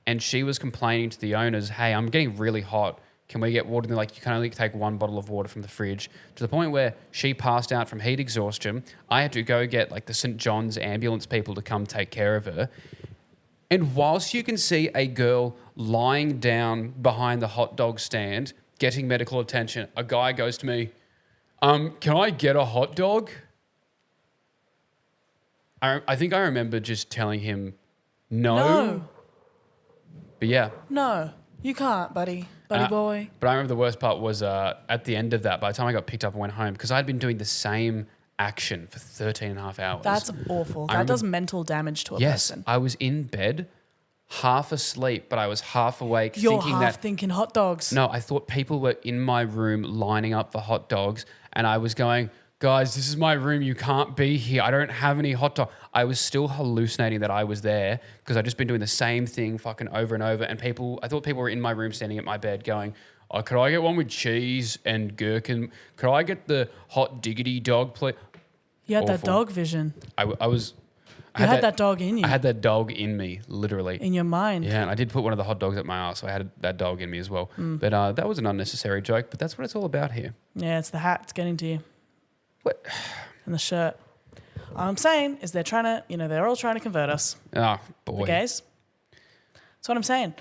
and she was complaining to the owners, hey, I'm getting really hot. Can we get water? And they're like, you can only take one bottle of water from the fridge, to the point where she passed out from heat exhaustion. I had to go get like the St. John's ambulance people to come take care of her. And whilst you can see a girl lying down behind the hot dog stand, getting medical attention, a guy goes to me, can I get a hot dog? I think I remember just telling him no. But yeah. No, you can't, buddy boy. But I remember the worst part was at the end of that, by the time I got picked up and went home, because I'd been doing the same action for 13 and a half hours. That's awful. That does mental damage to a person. Yes, I was in bed, half asleep, but I was half awake. You're thinking hot dogs. No, I thought people were in my room lining up for hot dogs, and I was going, guys, this is my room. You can't be here. I don't have any hot dog. I was still hallucinating that I was there because I'd just been doing the same thing fucking over and over. And I thought people were in my room standing at my bed going, oh, could I get one with cheese and gherkin? Could I get the hot diggity dog, please? You had that dog vision. I had that dog in you. I had that dog in me, literally. In your mind. Yeah, and I did put one of the hot dogs at my ass, so I had that dog in me as well. But that was an unnecessary joke, but that's what it's all about here. Yeah, it's the hat. It's getting to you. What? And the shirt. All I'm saying is they're all trying to convert us. Oh, boy. The gays. That's what I'm saying.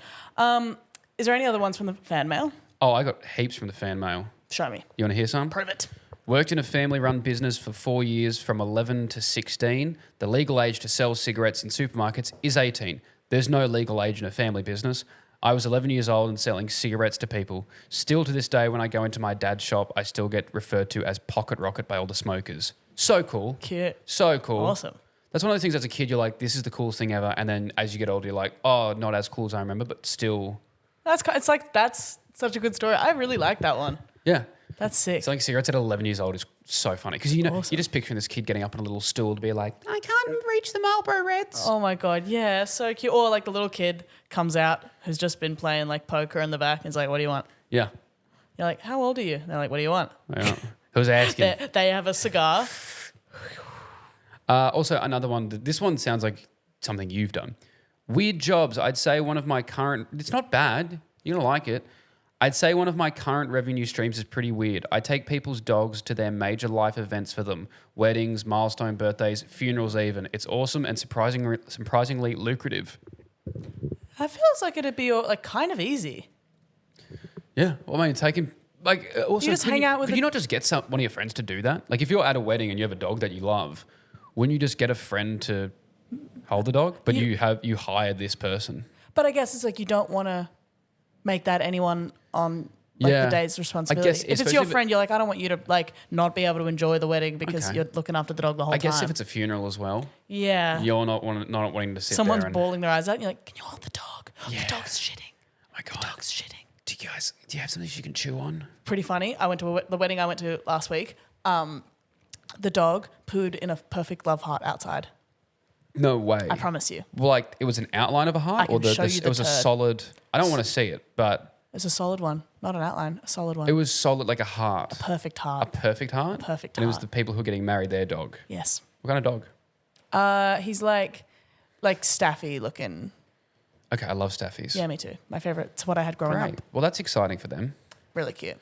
Is there any other ones from the fan mail? Oh, I got heaps from the fan mail. Show me. You want to hear some? Prove it. Worked in a family-run business for 4 years from 11 to 16. The legal age to sell cigarettes in supermarkets is 18. There's no legal age in a family business. I was 11 years old and selling cigarettes to people. Still to this day, when I go into my dad's shop, I still get referred to as Pocket Rocket by all the smokers. So cool. Cute. So cool. Awesome. That's one of those things as a kid, you're like, this is the coolest thing ever. And then as you get older, you're like, oh, not as cool as I remember, but still. That's such a good story. I really like that one. Yeah. That's sick. Selling cigarettes at 11 years old is so funny. Because, Awesome. You're just picturing this kid getting up on a little stool to be like, I can't reach the Marlboro Reds. Oh, my God. Yeah, so cute. Or like the little kid comes out who's just been playing like poker in the back and is like, what do you want? Yeah. You're like, how old are you? And they're like, what do you want? Who's asking? They have a cigar. Also, another one. This one sounds like something you've done. Weird jobs. I'd say one of my current... It's not bad. You're going to like it. I'd say one of my current revenue streams is pretty weird. I take people's dogs to their major life events for them. Weddings, milestone birthdays, funerals even. It's awesome and surprisingly lucrative. That feels like it'd be like kind of easy. Yeah. Well, I mean, taking... Like, also, you just hang out with... Could you not just get one of your friends to do that? Like, if you're at a wedding and you have a dog that you love, wouldn't you just get a friend to hold the dog? But you hire this person. But I guess it's like you don't want to make that anyone on the day's responsibility. I guess, if it's your friend, you're like, I don't want you to like not be able to enjoy the wedding because you're looking after the dog the whole time. I guess if it's a funeral as well. Yeah. You're not wanting to sit Someone's there. bawling their eyes out and you're like, can you hold the dog? Yeah. The dog's shitting. My God. The dog's shitting. Do you have something you can chew on? Pretty funny. I went to the wedding I went to last week. The dog pooed in a perfect love heart outside. No way. I promise you. Well, like it was an outline of a heart, it was a solid. I don't want to see it, but it's a solid one, not an outline. A solid one. It was solid, like a heart. A perfect heart. A perfect heart. A perfect heart. And it was the people who were getting married, their dog. Yes. What kind of dog? He's like staffy looking. Okay, I love staffies. Yeah, me too. My favorite. It's what I had growing up. Well, that's exciting for them. Really cute.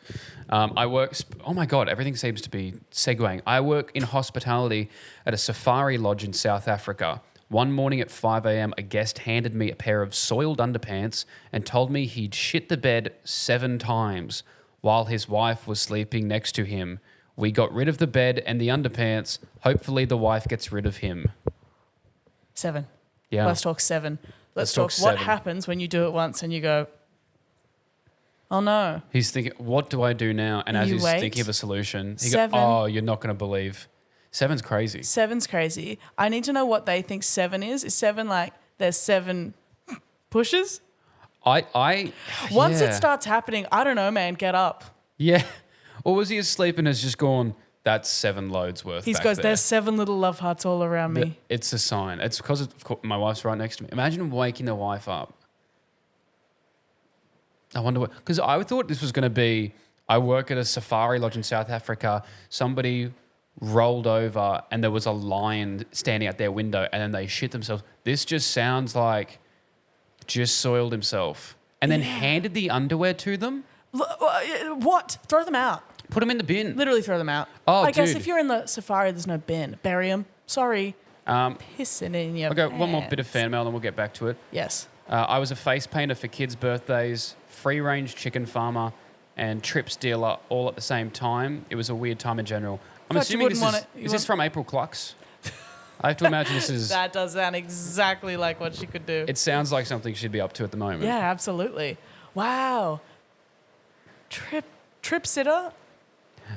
I work... Oh, my God. Everything seems to be segueing. I work in hospitality at a safari lodge in South Africa. One morning at 5 a.m., a guest handed me a pair of soiled underpants and told me he'd shit the bed 7 times while his wife was sleeping next to him. We got rid of the bed and the underpants. Hopefully the wife gets rid of him. 7. Yeah. Let's talk 7. Let's talk what happens when you do it once and you go, oh no. He's thinking, what do I do now? And as he's thinking of a solution, he goes, oh, you're not going to believe. 7's crazy. 7's crazy. I need to know what they think 7 is. Is 7 like there's 7 pushes? Once it starts happening, I don't know, man, get up. Yeah. Or was he asleep and has just gone, that's 7 loads worth. He goes, there's 7 little love hearts all around me. It's a sign. It's because my wife's right next to me. Imagine waking the wife up. I wonder what, because I thought this was going to be, I work at a safari lodge in South Africa. Somebody rolled over and there was a lion standing out their window and then they shit themselves. This just sounds like just soiled himself and then handed the underwear to them. What? Throw them out. Put them in the bin. Literally throw them out. Oh, I guess if you're in the safari, there's no bin. Bury them. Sorry. Pissing in your Okay, one more pants. bit of fan mail and we'll get back to it. Yes. I was a face painter for kids' birthdays, free-range chicken farmer, and trips dealer all at the same time. It was a weird time in general. I'm assuming is this from April Clucks? I have to imagine this is... That does sound exactly like what she could do. It sounds like something she'd be up to at the moment. Yeah, absolutely. Wow. Trip sitter?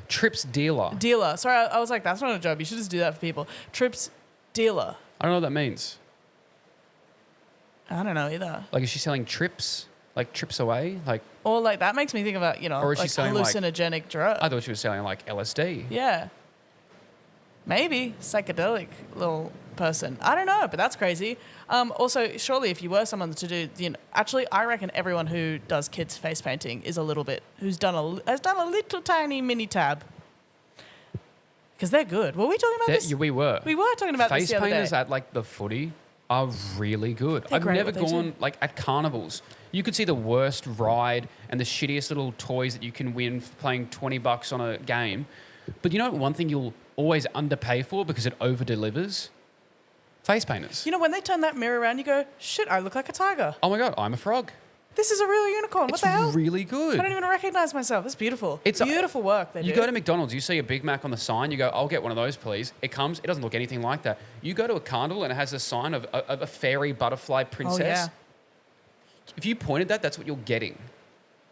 Trips dealer. Dealer. Sorry, I was like, that's not a job. You should just do that for people. Trips dealer. I don't know what that means. I don't know either. Like, is she selling trips? Like trips away? Like, or like that makes me think about, or is like she selling hallucinogenic drug. I thought she was selling like LSD. Yeah. Maybe. Psychedelic little person. I don't know, but that's crazy. Also, surely if you were someone to do, actually, I reckon everyone who does kids face painting is a little bit, has done a little tiny mini tab. Because they're good. Were we talking about this? We were. We were talking about this the other day. Face painters at like the footy are really good. They're I've never great gone like at carnivals. You could see the worst ride and the shittiest little toys that you can win for playing $20 on a game. But you know one thing you'll always underpay for because it over delivers? Face painters. When they turn that mirror around, you go, shit, I look like a tiger. Oh my God, I'm a frog. This is a real unicorn. What the hell? It's really good. I don't even recognize myself. It's beautiful. It's beautiful work they do. You go to McDonald's, you see a Big Mac on the sign, you go, I'll get one of those, please. It comes, it doesn't look anything like that. You go to a carnival and it has a sign of a fairy butterfly princess. Oh, yeah. If you pointed that, that's what you're getting.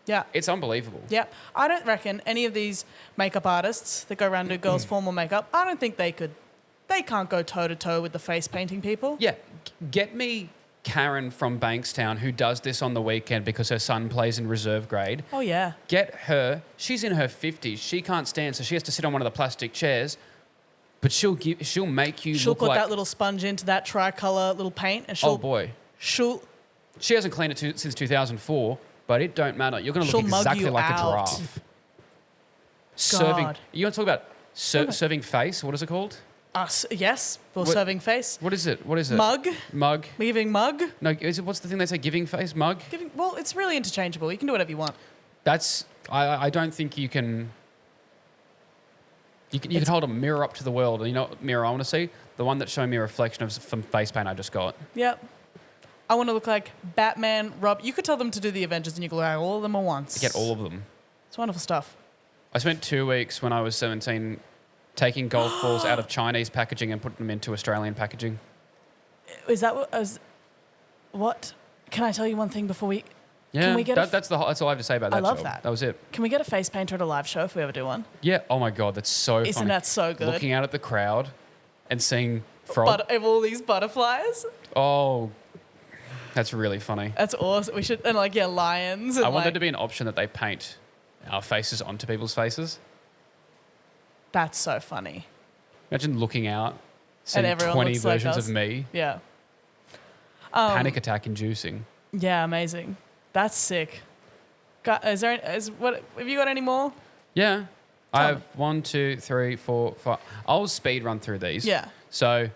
Yeah. It's unbelievable. Yeah. I don't reckon any of these makeup artists that go around and do girls' formal makeup, I don't think they can't go toe-to-toe with the face painting people. Yeah. Get me Karen from Bankstown who does this on the weekend because her son plays in reserve grade. Oh, yeah. Get her. She's in her 50s. She can't stand, so she has to sit on one of the plastic chairs. But she'll make you she'll look put like... that little sponge into that tricolour little paint and Oh, boy. She hasn't cleaned it since 2004, but it don't matter. You're going to look exactly like a giraffe. Serving. You want to talk about serving face? What is it called? Yes, or serving face. What is it? Mug. Mug. Giving mug. No, what's the thing they say? Giving face? Mug? Well, it's really interchangeable. You can do whatever you want. I don't think you can... You can hold a mirror up to the world. And you know what mirror I want to see? The one that's showing me a reflection of some face paint I just got. Yep. I want to look like Batman, Rob. You could tell them to do the Avengers and you could look like all of them at once. Get all of them. It's wonderful stuff. I spent 2 weeks when I was 17 taking golf balls out of Chinese packaging and putting them into Australian packaging. Is that what? Can I tell you one thing before we... Yeah, can we get that's all I have to say about that. I love job. that. That was it. Can we get a face painter at a live show if we ever do one? Yeah. Oh my God, that's so funny. Isn't that so good? Looking out at the crowd and seeing frog. Of all these butterflies. Oh, that's really funny. That's awesome. We should, and lions. And I want there to be an option that they paint our faces onto people's faces. That's so funny. Imagine looking out, seeing 20 versions of me. Yeah. Panic attack inducing. Yeah, amazing. That's sick. Have you got any more? Yeah. I have 1, 2, 3, 4, 5. I'll speed run through these. Yeah. So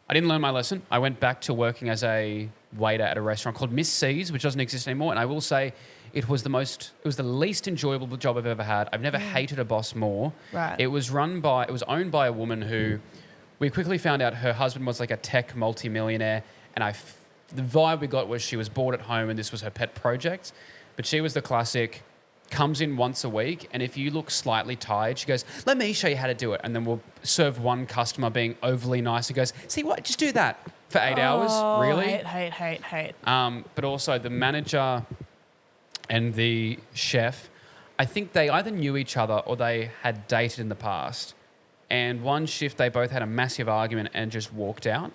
I didn't learn my lesson. I went back to working as a waiter at a restaurant called Miss C's, which doesn't exist anymore. And I will say it was the least enjoyable job I've ever had. I've never hated a boss more. Right. It was owned by a woman who we quickly found out her husband was like a tech multimillionaire. And the vibe we got was she was bored at home and this was her pet project. But she was the classic, comes in once a week, and if you look slightly tired, she goes, let me show you how to do it. And then we'll serve one customer being overly nice and goes, see what, just do that for 8 hours, really? Hate. But also the manager and the chef, I think they either knew each other or they had dated in the past. And one shift, they both had a massive argument and just walked out.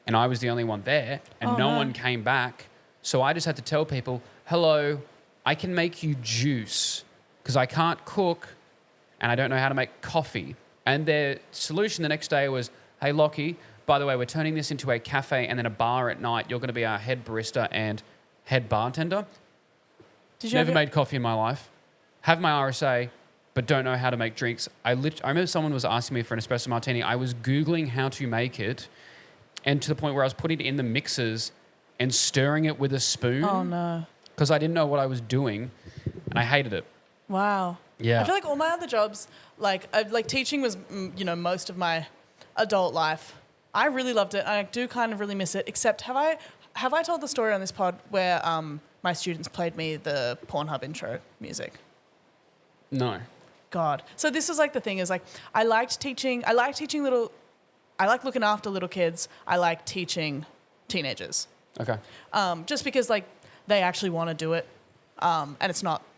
And I was the only one there, and no one came back. So I just had to tell people, hello, I can make you juice because I can't cook and I don't know how to make coffee. And their solution the next day was, hey, Lockie, by the way, we're turning this into a cafe and then a bar at night. You're going to be our head barista and head bartender. Never made coffee in my life. have my RSA, but don't know how to make drinks. I remember someone was asking me for an espresso martini. I was Googling how to make it, and to the point where I was putting it in the mixers and stirring it with a spoon. Oh, no. Because I didn't know what I was doing, and I hated it. Wow. Yeah. I feel like all my other jobs, like teaching was, most of my adult life. I really loved it. I do kind of really miss it, except have I told the story on this pod where my students played me the Pornhub intro music? No. God. So this is like the thing is like I like looking after little kids. I like teaching teenagers. Okay. Just because like they actually want to do it, and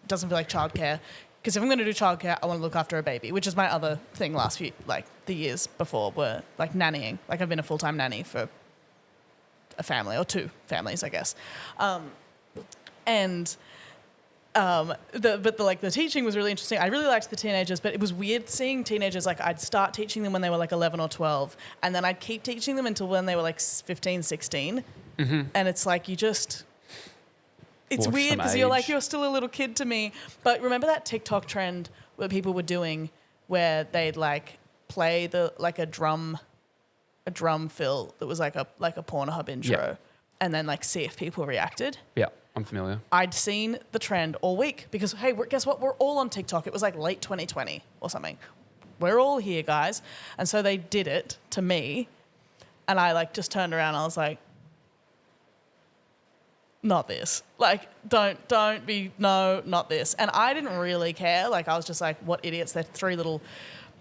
doesn't feel like childcare. Because if I'm going to do childcare, I want to look after a baby, which is my other thing last few, like the years before were like nannying. Like I've been a full-time nanny for a family or two families, I guess. The teaching was really interesting. I really liked the teenagers, but it was weird seeing teenagers. Like I'd start teaching them when they were like 11 or 12, and then I'd keep teaching them until when they were like 15, 16. Mm-hmm. And it's like it's weird because you're still a little kid to me. But remember that TikTok trend where people were doing where they'd like play a drum fill that was like a Pornhub intro, and then like see if people reacted. Yeah, I'm familiar. I'd seen the trend all week because, hey, guess what? We're all on TikTok. It was like late 2020 or something. We're all here, guys. And so they did it to me, and I like just turned around and I was like, not this. Like, not this. And I didn't really care. Like, I was just like, what idiots. They're three little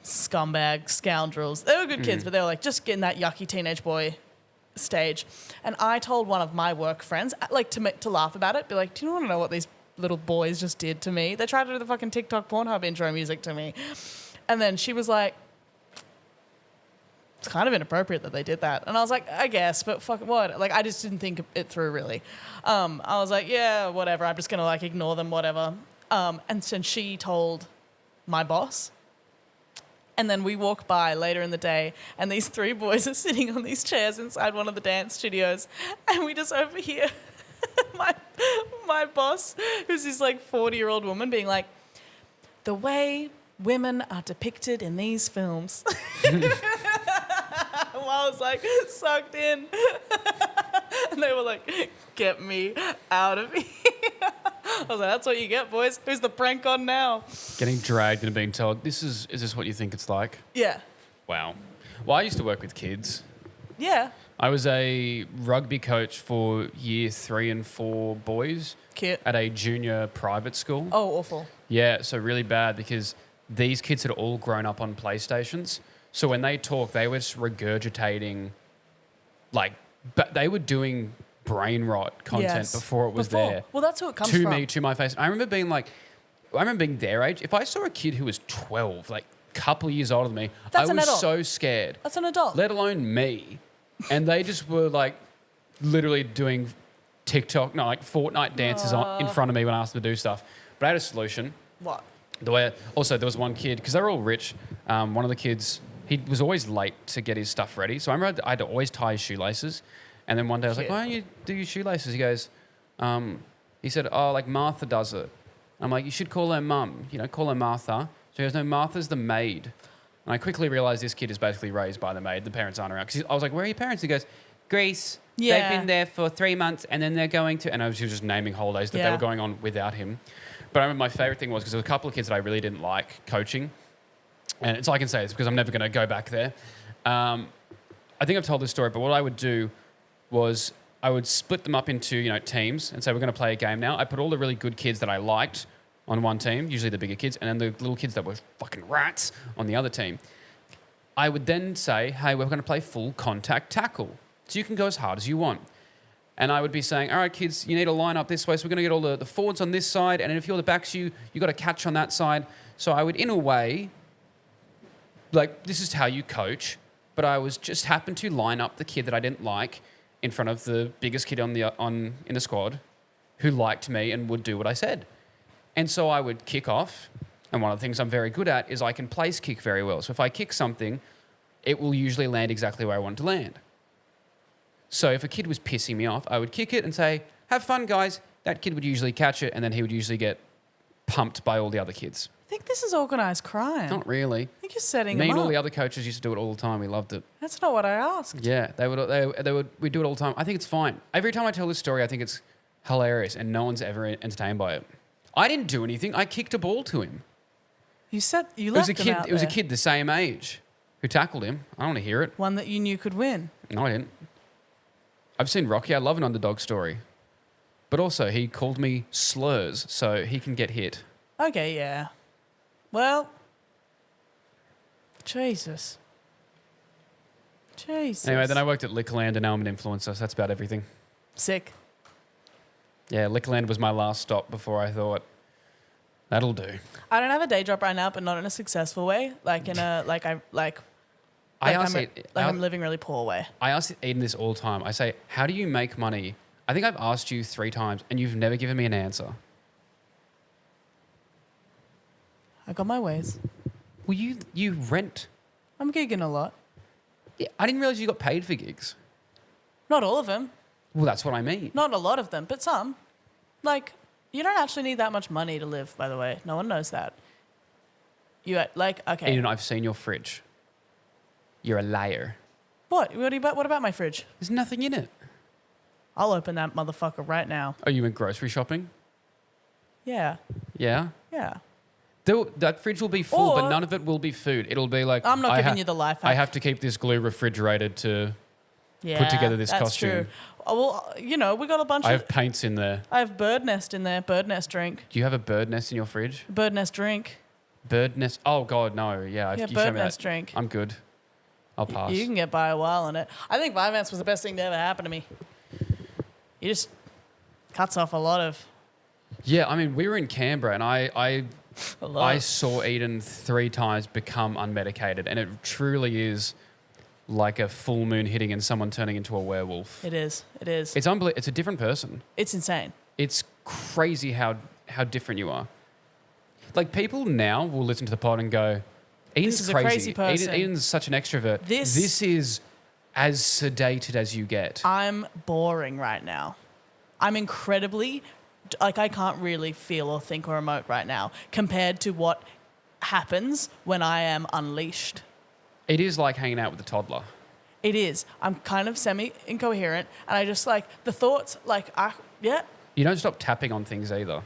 scumbag scoundrels. They were good kids, but they were like just getting that yucky teenage boy stage. And I told one of my work friends, like to laugh about it, be like, do you want to know what these little boys just did to me? They tried to do the fucking TikTok Pornhub intro music to me. And then she was like, it's kind of inappropriate that they did that. And I was like, I guess, but fuck what? Like, I just didn't think it through really. I was like, yeah, whatever. I'm just going to like ignore them, whatever. And so she told my boss. And then we walk by later in the day and these three boys are sitting on these chairs inside one of the dance studios. And we just overhear my boss, who's this like 40-year-old woman, being like, the way women are depicted in these films. I was like sucked in. And they were like, get me out of here. I was like, that's what you get, boys. Who's the prank on now? Getting dragged and being told, is this what you think it's like? Yeah. Wow. Well, I used to work with kids. Yeah. I was a rugby coach for year 3 and 4 boys. Cute. At a junior private school. Oh, awful. Yeah, so really bad because these kids had all grown up on PlayStations. So when they talk, they were just regurgitating, but they were doing brain rot content before it was there. Well, that's who it comes from. To me, to my face. I remember being their age. If I saw a kid who was 12, like a couple of years older than me, I was so scared. That's an adult. Let alone me. And they just were like literally doing Fortnite dances in front of me when I asked them to do stuff. But I had a solution. What? Also, there was one kid, because they were all rich, one of the kids, he was always late to get his stuff ready. So I remember I had to always tie his shoelaces. And then one day I was like, why don't you do your shoelaces? He goes, he said, oh, like Martha does it. I'm like, you should call her mum, call her Martha. So he goes, no, Martha's the maid. And I quickly realised this kid is basically raised by the maid. The parents aren't around. Because I was like, where are your parents? He goes, Greece. Yeah. They've been there for 3 months and then they're going to... And I was just naming holidays that they were going on without him. But I remember my favourite thing was because there were a couple of kids that I really didn't like coaching. And it's all I can say is because I'm never going to go back there. I think I've told this story, but what I would do was I would split them up into, teams and say, we're going to play a game now. I put all the really good kids that I liked on one team, usually the bigger kids, and then the little kids that were fucking rats on the other team. I would then say, hey, we're going to play full contact tackle. So you can go as hard as you want. And I would be saying, all right, kids, you need to line up this way. So we're going to get all the forwards on this side. And if you're the backs, you got to catch on that side. So I would, in a way, this is how you coach. But I was just happened to line up the kid that I didn't like in front of the biggest kid in the squad who liked me and would do what I said. And so I would kick off. And one of the things I'm very good at is I can place kick very well. So if I kick something, it will usually land exactly where I want it to land. So if a kid was pissing me off, I would kick it and say, have fun, guys. That kid would usually catch it, and then he would usually get pumped by all the other kids. I think this is organised crime. Not really. I think you're setting Me them and up. all the other coaches used to do it all the time. We loved it. That's not what I asked. Yeah, we do it all the time. I think it's fine. Every time I tell this story, I think it's hilarious and no one's ever entertained by it. I didn't do anything. I kicked a ball to him. You left him out It was a there. kid the same age who tackled him. I don't want to hear it. One that you knew could win. No, I didn't. I've seen Rocky. I love an underdog story. But also, he called me slurs, so he can get hit. Okay, yeah. Well, Jesus. Anyway, then I worked at Liquorland and now I'm an influencer, so that's about everything. Sick. Yeah, Liquorland was my last stop before I thought, that'll do. I don't have a day job right now, but not in a successful way. Like in a I'm living really poor way. I ask Eden this all the time. I say, how do you make money? I think I've asked you 3 times and you've never given me an answer. I got my ways. Well, you rent. I'm gigging a lot. Yeah, I didn't realize you got paid for gigs. Not all of them. Well, that's what I mean. Not a lot of them, but some. Like, you don't actually need that much money to live, by the way. No one knows that. Okay. Eden, I've seen your fridge. You're a liar. What? What about my fridge? There's nothing in it. I'll open that motherfucker right now. Oh, you went grocery shopping? Yeah. Yeah? Yeah. That fridge will be full, but Or- none of it will be food. It'll be like... I'm not giving you the life hack. I have to keep this glue refrigerated to... Yeah, together this that's costume. True. Oh, well, we got a bunch I of... have paints in there. I have bird nest in there, bird nest drink. Do you have a bird nest in your fridge? Bird nest drink. Bird nest? Oh, God, no. Yeah, Yeah, you bird showed me nest that. drink. I'm good. I'll pass. You can get by a while on it. I think Vyvanse was the best thing to ever happen to me. It just cuts off a lot of... Yeah, I mean, we were in Canberra and I saw Eden 3 times become unmedicated, and it truly is like a full moon hitting and someone turning into a werewolf. It is. It's unbelievable. It's a different person. It's insane. It's crazy how different you are. Like, people now will listen to the pod and go, Eden's This is a crazy person. Eden's such an extrovert. This is as sedated as you get. I'm boring right now. I'm incredibly... I can't really feel or think or emote right now compared to what happens when I am unleashed. It is like hanging out with a toddler. It is. I'm kind of semi-incoherent, and I just the thoughts, You don't stop tapping on things either.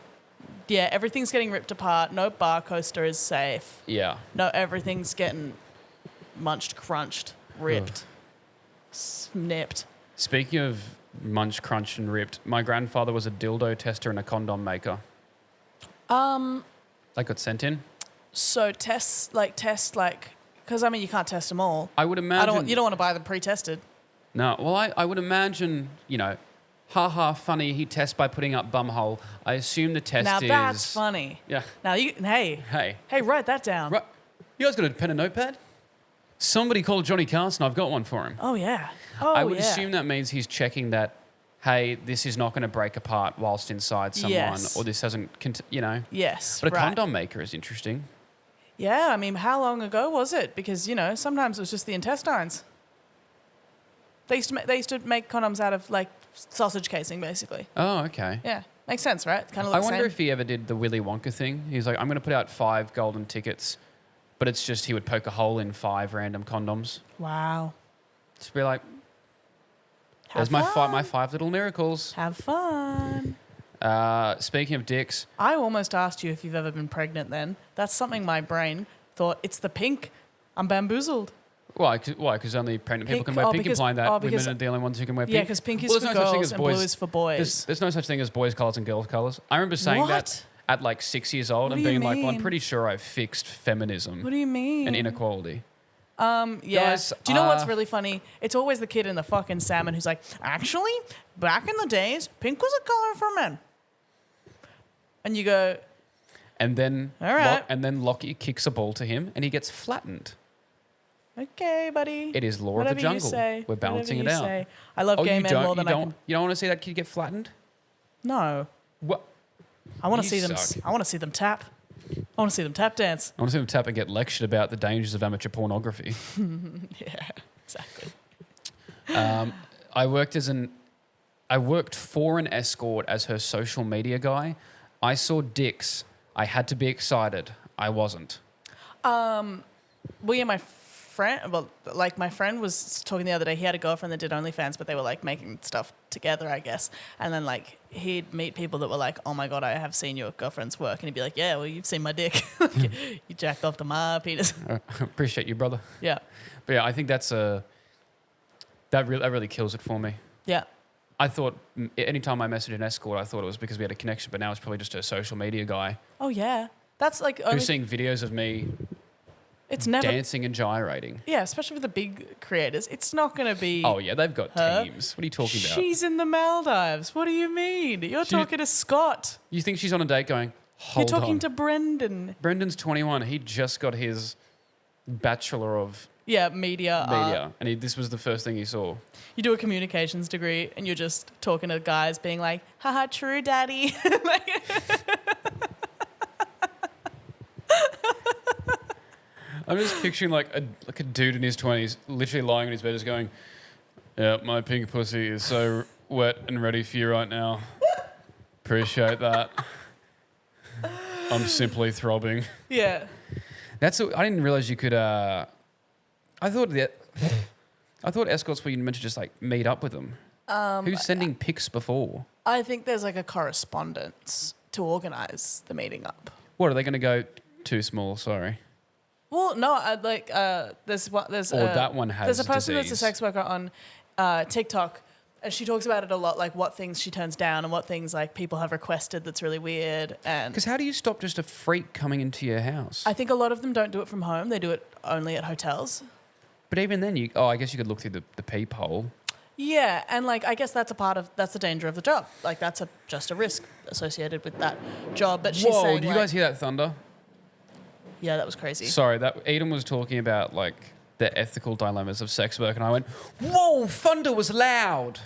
Yeah, everything's getting ripped apart. No bar coaster is safe. Yeah. No, everything's getting munched, crunched, ripped, snipped. Speaking of munched, crunched, and ripped, my grandfather was a dildo tester and a condom maker. That got sent in. So tests, because I mean you can't test them all. I would imagine. You don't want to buy them pre-tested. No, well, I would imagine, haha, funny, he tests by putting up bumhole. I assume the test Now is... that's funny. Yeah. Now hey, write that down. Right. You guys got a pen and notepad? Somebody called Johnny Carson. I've got one for him. Oh yeah. Oh I would yeah. assume that means he's checking that, hey, this is not going to break apart whilst inside someone, Yes. or this doesn't, Yes. But a right. condom maker is interesting. Yeah, I mean, how long ago was it? Because sometimes it was just the intestines. They used to make condoms out of sausage casing, basically. Oh, okay. Yeah, makes sense, right? Kind of. I wonder if he ever did the Willy Wonka thing. He's like, I'm going to put out 5 golden tickets, but it's just he would poke a hole in 5 random condoms. Wow. Just be like, Have there's my fun. 5 little miracles. Have fun. Speaking of dicks, I almost asked you if you've ever been pregnant then. That's something my brain thought, it's the pink. I'm bamboozled. why? Because only pregnant people Pink- can wear oh, pink, because- implying that oh, women because- are the only ones who can wear pink. Yeah, because pink is Well, for there's no such thing girls as and blue is for boys. There's no such thing as boys' colours and girls' colours. I remember saying that What? at 6 years old What and do you being like, well, I'm mean? pretty sure I've fixed feminism What do you mean? and inequality. Yeah. Guys, Do you know what's really funny? It's always the kid in the fucking salmon who's like, actually, back in the days, pink was a color for men. And you go, And then, All right. Lockie kicks a ball to him and he gets flattened. okay, buddy. It is law Whatever of the jungle. You say. We're balancing Whatever it you out. Say. I love gay men more than I can. You don't want to see that kid get flattened? No. What? I want to You see them. suck. I want to see them tap. I want to see them tap dance. I want to see him tap and get lectured about the dangers of amateur pornography. Yeah, exactly. I worked for an escort as her social media guy. I saw dicks I had to be excited. I wasn't. Well, yeah, my friend was talking the other day. He had a girlfriend that did OnlyFans, but they were like making stuff together, I guess. And then like he'd meet people that were like, "Oh my God, I have seen your girlfriend's work," and he'd be like, "Yeah, well, you've seen my dick. You jacked off to my penis." I appreciate you, brother. Yeah. But yeah, I think that really kills it for me. Yeah. I thought anytime I messaged an escort, I thought it was because we had a connection, but now it's probably just a social media guy. Oh yeah, that's like who's seeing videos of me. It's never dancing and gyrating. Yeah, especially with the big creators. It's not going to be. Oh yeah, they've got her. teams. What are you talking about? She's in the Maldives. What do you mean? You're talking to Scott. You think she's on a date going, hold You're talking on. to Brendan. Brendan's 21. He just got his Bachelor of Media. And this was the first thing he saw. You do a communications degree and you're just talking to guys being like, haha, true daddy. I'm just picturing like a dude in his 20s literally lying on his bed just going, yeah, my pink pussy is so wet and ready for you right now. Appreciate that. I'm simply throbbing. Yeah. I didn't realize you could, I thought escorts were you meant to just like meet up with them. Who's sending pics before? I think there's like a correspondence to organise the meeting up. What, are they going to go too small? Sorry. Well, no, there's that one has there's a person disease. that's a sex worker on TikTok, and she talks about it a lot, like what things she turns down and what things like people have requested that's really weird. And because how do you stop just a freak coming into your house? I think a lot of them don't do it from home; they do it only at hotels. But even then, I guess you could look through the peephole. Yeah, and like I guess that's the danger of the job. Like that's just a risk associated with that job. But she's saying, do you guys hear that thunder? Yeah, that was crazy. Sorry, Eden was talking about like the ethical dilemmas of sex work, and I went, "Whoa, thunder was loud."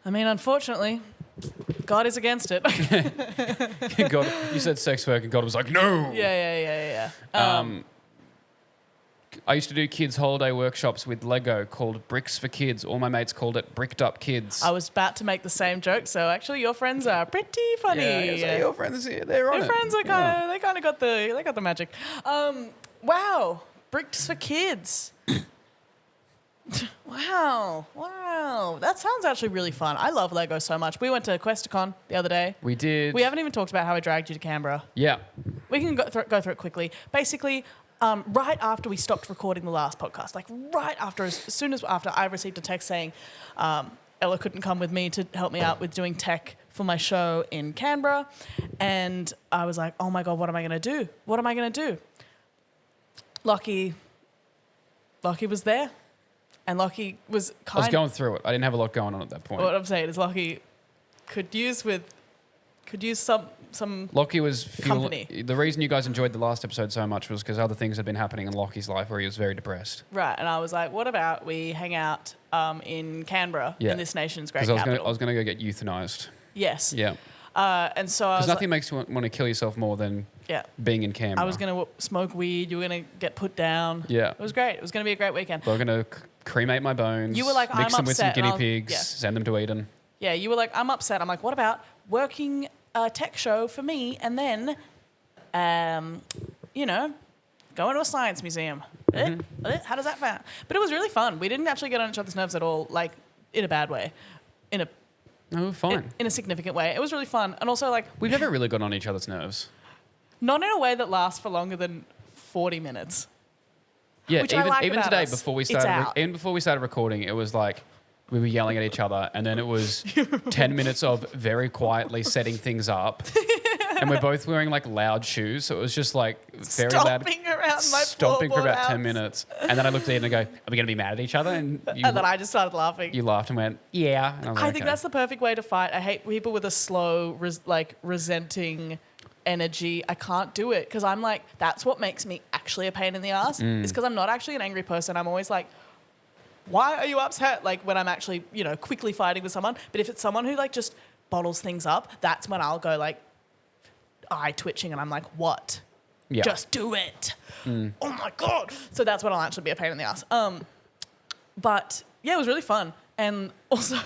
I mean, unfortunately, God is against it. God, you said sex work, and God was like, "No." Yeah. I used to do kids' holiday workshops with Lego called Bricks for Kids. All my mates called it Bricked Up Kids. I was about to make the same joke, so actually your friends are pretty funny. Yeah, your friends, they're on Your friends are they kind of got the magic. Wow, Bricks for Kids. Wow, that sounds actually really fun. I love Lego so much. We went to Questacon the other day. We did. We haven't even talked about how I dragged you to Canberra. Yeah. We can go through it quickly. Basically, right after we stopped recording the last podcast, like right after, as soon as after, I received a text saying Ella couldn't come with me to help me out with doing tech for my show in Canberra. And I was like, oh my God, what am I going to do? Lockie was there. And Lockie was I was going through it. I didn't have a lot going on at that point. What I'm saying is Lockie could use some Lockie was company. The reason you guys enjoyed the last episode so much was because other things had been happening in Lockie's life where he was very depressed. Right, and I was like, what about we hang out in Canberra, in this nation's great capital? I was going to go get euthanized. Yes. Yeah. And so I was because nothing makes you want to kill yourself more than being in Canberra. I was going to smoke weed. You were going to get put down. Yeah. It was great. It was going to be a great weekend. We're going to cremate my bones. You were like, mix I'm them with some upset. guinea pigs, send them to Eden. Yeah, you were like, I'm upset. I'm like, what about working a tech show for me and then, going to a science museum? How does that sound? But it was really fun. We didn't actually get on each other's nerves at all, like in a bad way. No, fine. In a significant way. It was really fun. And also, like... We've never really got on each other's nerves. Not in a way that lasts for longer than 40 minutes. Yeah, Which I like even about today, us. before we started recording, it was like we were yelling at each other, and then it was 10 minutes of very quietly setting things up. And we're both wearing like loud shoes, so it was just like very stomping loud. Around my stomping for about house. 10 minutes. And then I looked at Eden and I go, are we going to be mad at each other? And then I just started laughing. You laughed and went, yeah. And I think that's the perfect way to fight. I hate people with a slow, resenting energy. I can't do it because I'm like, that's what makes me actually a pain in the ass. It's because I'm not actually an angry person. I'm always like, why are you upset? Like when I'm actually, quickly fighting with someone. But if it's someone who like just bottles things up, that's when I'll go like eye twitching and I'm like, what? Yeah. Just do it. Oh my God. So that's when I'll actually be a pain in the ass. But yeah, it was really fun. And also,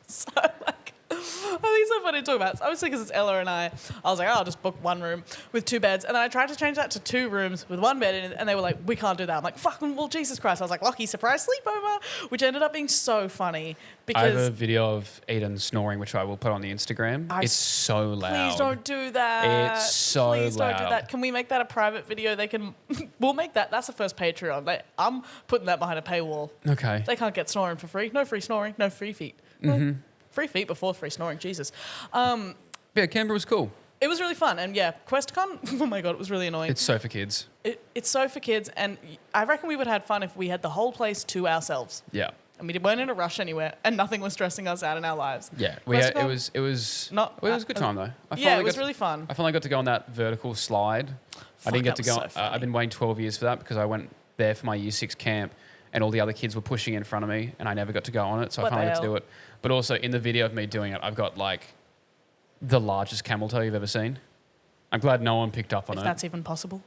so like, I think it's so funny to talk about. So obviously, because it's Ella and I was like, oh, I'll just book one room with 2 beds. And then I tried to change that to 2 rooms with 1 bed in it, and they were like, we can't do that. I'm like, fucking, well, Jesus Christ. I was like, Lockie, surprise sleepover, which ended up being so funny because... I have a video of Eden snoring, which I will put on the Instagram. It's so loud. Please don't do that. It's so loud. Please don't do that. Can we make that a private video? We'll make that. That's the first Patreon. I'm putting that behind a paywall. Okay. They can't get snoring for free. No free snoring. No free feet. Mm-hmm. Free feet before free snoring. Jesus. Yeah, Canberra was cool. It was really fun. And yeah, QuestCon, oh my God, it was really annoying. It's so for kids. It's so for kids. And I reckon we would have had fun if we had the whole place to ourselves. Yeah. And we weren't in a rush anywhere, and nothing was stressing us out in our lives. Yeah, it was a good time though. It was really fun. I finally got to go on that vertical slide. I didn't get to go. So I've been waiting 12 years for that because I went there for my year 6 camp, and all the other kids were pushing in front of me, and I never got to go on it, so I finally got to do it. But also in the video of me doing it, I've got like the largest camel toe you've ever seen. I'm glad no one picked up on it. If that's even possible.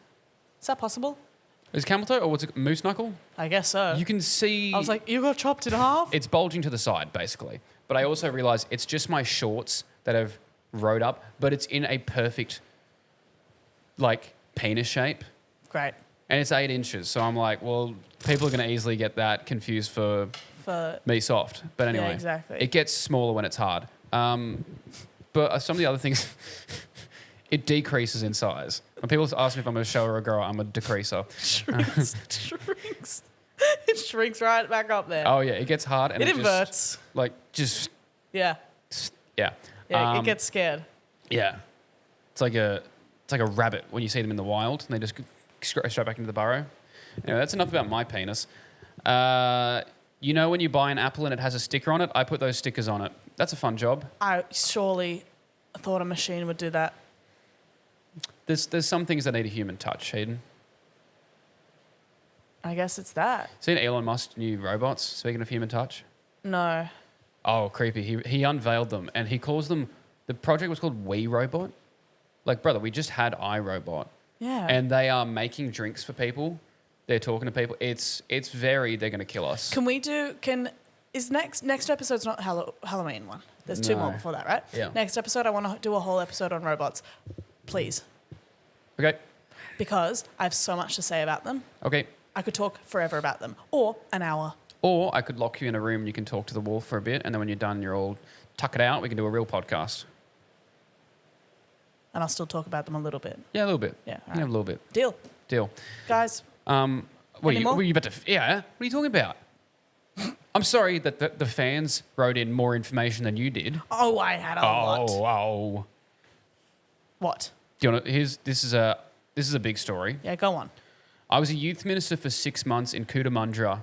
Is that possible? Is camel toe or what's it? Moose knuckle? I guess so. You can see... I was like, you got chopped in half? It's bulging to the side, basically. But I also realised it's just my shorts that have rode up, but it's in a perfect, like, penis shape. Great. And it's 8 inches. So I'm like, well, people are going to easily get that confused for me soft. But anyway, yeah, exactly. It gets smaller when it's hard. But some of the other things... It decreases in size. When people ask me if I'm a shower or a girl, I'm a decreaser. Shrinks. It shrinks right back up there. Oh, yeah. It gets hard. And it inverts. Yeah. Yeah. Yeah, it gets scared. Yeah. It's like a rabbit when you see them in the wild and they just go straight back into the burrow. Anyway, that's enough about my penis. You know when you buy an apple and it has a sticker on it? I put those stickers on it. That's a fun job. I surely thought a machine would do that. There's some things that need a human touch, Hayden. I guess it's that. Seen Elon Musk's new robots, speaking of human touch? No. Oh, creepy. He unveiled them and he calls them, the project was called We Robot. Like, brother, we just had iRobot. Yeah. And they are making drinks for people. They're talking to people. They're going to kill us. Is next episode's not Halloween one? There's 2 more before that, right? Yeah. Next episode, I want to do a whole episode on robots. Please. Okay. Because I have so much to say about them. Okay. I could talk forever about them. Or an hour. Or I could lock you in a room and you can talk to the wall for a bit, and then when you're done, you're all tuck it out. We can do a real podcast. And I'll still talk about them a little bit. Yeah, a little bit. Yeah. A little bit. Deal. Guys. Were you about to... Yeah. What are you talking about? I'm sorry that the fans wrote in more information than you did. Oh, I had a lot. Oh. What? Do you want to... This is a big story. Yeah, go on. I was a youth minister for 6 months in Cootamundra.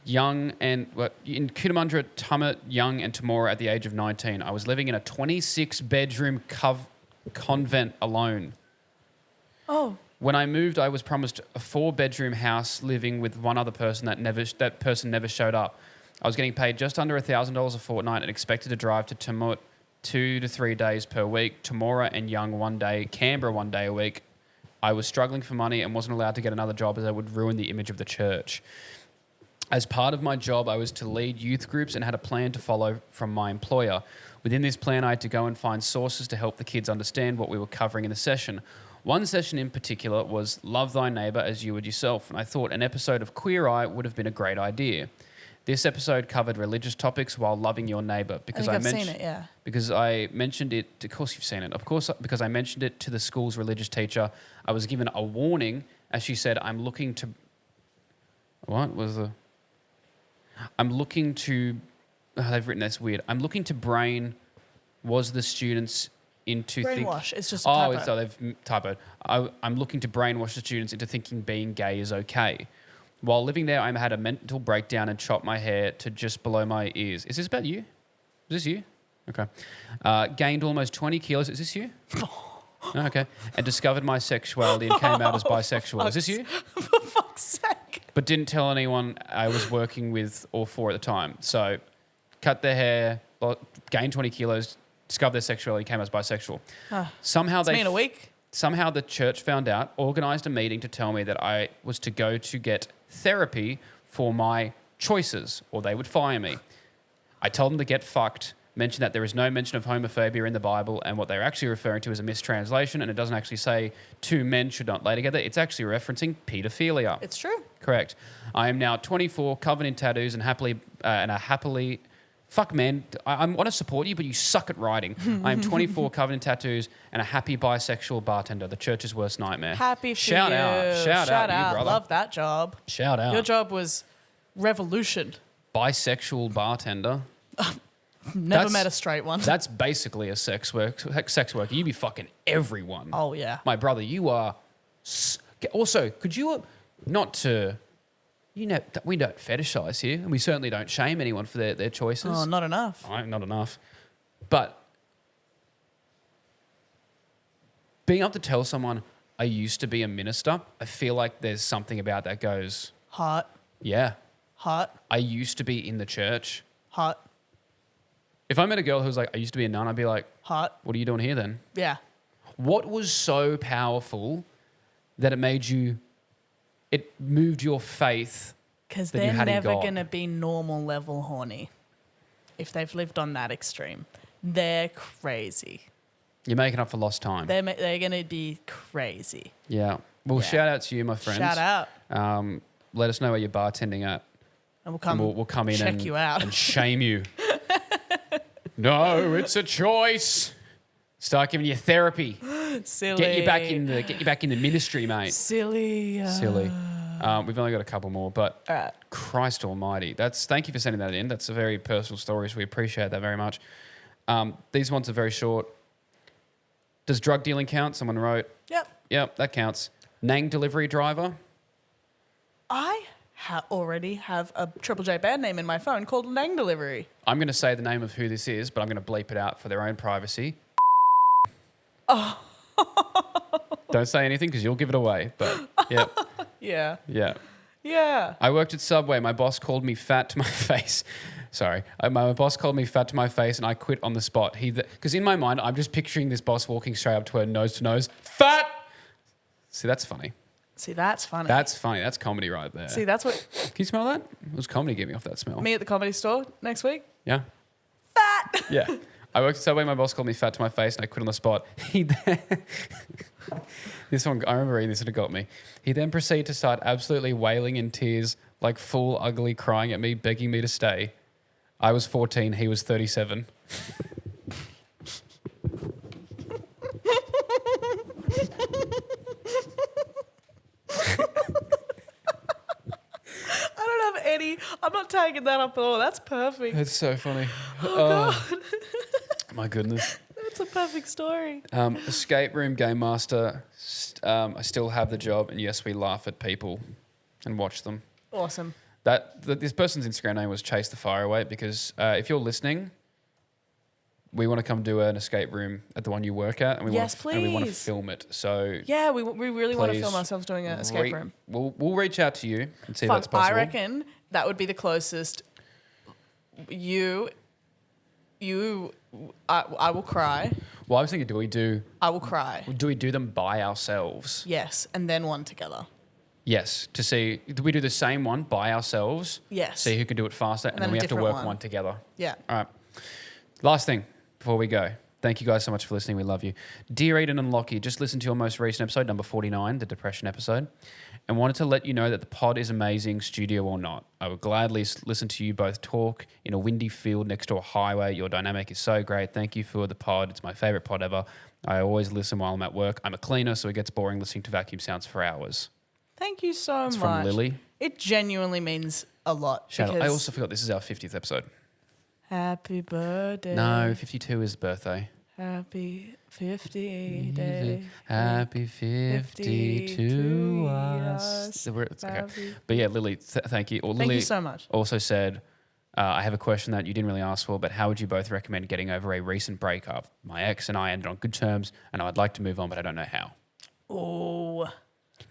In Cootamundra, Tumut, Young and Temora at the age of 19. I was living in a 26-bedroom convent alone. Oh. When I moved, I was promised a 4-bedroom house living with one other person that person never showed up. I was getting paid just under $1,000 a fortnight and expected to drive to Tumut 2 to 3 days per week, Temora and Young 1 day, Canberra 1 day a week. I was struggling for money and wasn't allowed to get another job as I would ruin the image of the church. As part of my job, I was to lead youth groups and had a plan to follow from my employer. Within this plan, I had to go and find sources to help the kids understand what we were covering in the session. One session in particular was Love Thy Neighbour as You Would Yourself, and I thought an episode of Queer Eye would have been a great idea. This episode covered religious topics while loving your neighbour because I've seen it, yeah. Because I mentioned it. Of course, you've seen it. Of course, because I mentioned it to the school's religious teacher. I was given a warning, as she said, "I'm looking to." What was the? I'm looking to. Oh, they've written this weird. I'm looking to brain. Was the students into brainwash? It's just a typo. So they've typoed. I'm looking to brainwash the students into thinking being gay is okay. While living there, I had a mental breakdown and chopped my hair to just below my ears. Is this about you? Is this you? Okay. Gained almost 20 kilos. Is this you? Oh, okay. And discovered my sexuality and came out as bisexual. Is this you? For fuck's sake. But didn't tell anyone I was working with or for at the time. So cut their hair, gained 20 kilos, discovered their sexuality, came out as bisexual. Somehow it's me in a week. Somehow the church found out, organised a meeting to tell me that I was to go to get therapy for my choices or they would fire me. I told them to get fucked, mentioned that there is no mention of homophobia in the Bible, and what they're actually referring to is a mistranslation, and it doesn't actually say two men should not lay together. It's actually referencing pedophilia. It's true. Correct. I am now 24, covered in tattoos, and happily. Fuck, man, I want to support you, but you suck at writing. I am 24, covered in tattoos, and a happy bisexual bartender. The church's worst nightmare. Happy for Shout you. out. Shout out, you brother. Love that job. Shout out. Your job was revolution. Bisexual bartender. Never met a straight one. That's basically a sex worker. You be fucking everyone. Oh, yeah. My brother, you are... Also, could you... Not to... we don't fetishize here, and we certainly don't shame anyone for their choices. Oh, not enough. Not enough. But being able to tell someone, I used to be a minister, I feel like there's something about that goes... Hot. Yeah. Hot. I used to be in the church. Hot. If I met a girl who was like, I used to be a nun, I'd be like... Hot. What are you doing here then? Yeah. What was so powerful that it moved your faith? Because they're never going to be normal level horny if they've lived on that extreme. They're crazy. You're making up for lost time. They're going to be crazy. Yeah. Well, shout out to you, my friends. Shout out. Let us know where you're bartending at. And we'll come in check you out. And shame you. No, it's a choice. Start giving you therapy. Silly. Get you back in the ministry, mate. Silly. We've only got a couple more, but Christ Almighty, thank you for sending that in. That's a very personal story, so we appreciate that very much. These ones are very short. Does drug dealing count? Someone wrote. Yep, that counts. Nang delivery driver. I already have a Triple J band name in my phone called Nang Delivery. I'm going to say the name of who this is, but I'm going to bleep it out for their own privacy. Oh. Don't say anything because you'll give it away. But yeah. Yeah. I worked at Subway. My boss called me fat to my face. Sorry. My boss called me fat to my face and I quit on the spot. Because in my mind, I'm just picturing this boss walking straight up to her nose to nose. Fat! See, that's funny. That's funny. That's funny. That's comedy right there. See, that's what... Can you smell that? It was comedy giving off that smell. Me at the Comedy Store next week? Yeah. Fat! Yeah. I worked at Subway. My boss called me fat to my face and I quit on the spot. This one, I remember reading this and it got me. He then proceeded to start absolutely wailing in tears, like full ugly crying at me, begging me to stay. I was 14. He was 37. I'm not taking that up at all. That's perfect. That's so funny. Oh, God. My goodness. That's a perfect story. Escape room game master. I still have the job, and yes, we laugh at people and watch them. Awesome. This person's Instagram name was Chase the Fire Away because if you're listening, we want to come do an escape room at the one you work at, and we want to film it. So yeah, we really want to film ourselves doing an escape room. We'll reach out to you and see if that's possible. I reckon that would be the closest. I will cry. Well, I was thinking, I will cry. Do we do them by ourselves? Yes, and then one together. Yes, to see, do we do the same one by ourselves? Yes. See who can do it faster, and then we have to work one together. Yeah. All right. Last thing before we go. Thank you guys so much for listening. We love you. Dear Eden and Lockie, just listened to your most recent episode, number 49, the depression episode, and wanted to let you know that the pod is amazing, studio or not. I would gladly listen to you both talk in a windy field next to a highway. Your dynamic is so great. Thank you for the pod. It's my favorite pod ever. I always listen while I'm at work. I'm a cleaner, so it gets boring listening to vacuum sounds for hours. Thank you so much. It's from Lily. It genuinely means a lot. Shout out. I also forgot this is our 50th episode. Happy birthday. No, 52 is birthday. Happy 50 day. Happy 50 to us. It's okay. But yeah, Lily, thank you. Thank you so much. Also said, I have a question that you didn't really ask for, but how would you both recommend getting over a recent breakup? My ex and I ended on good terms, and I'd like to move on, but I don't know how. Oh.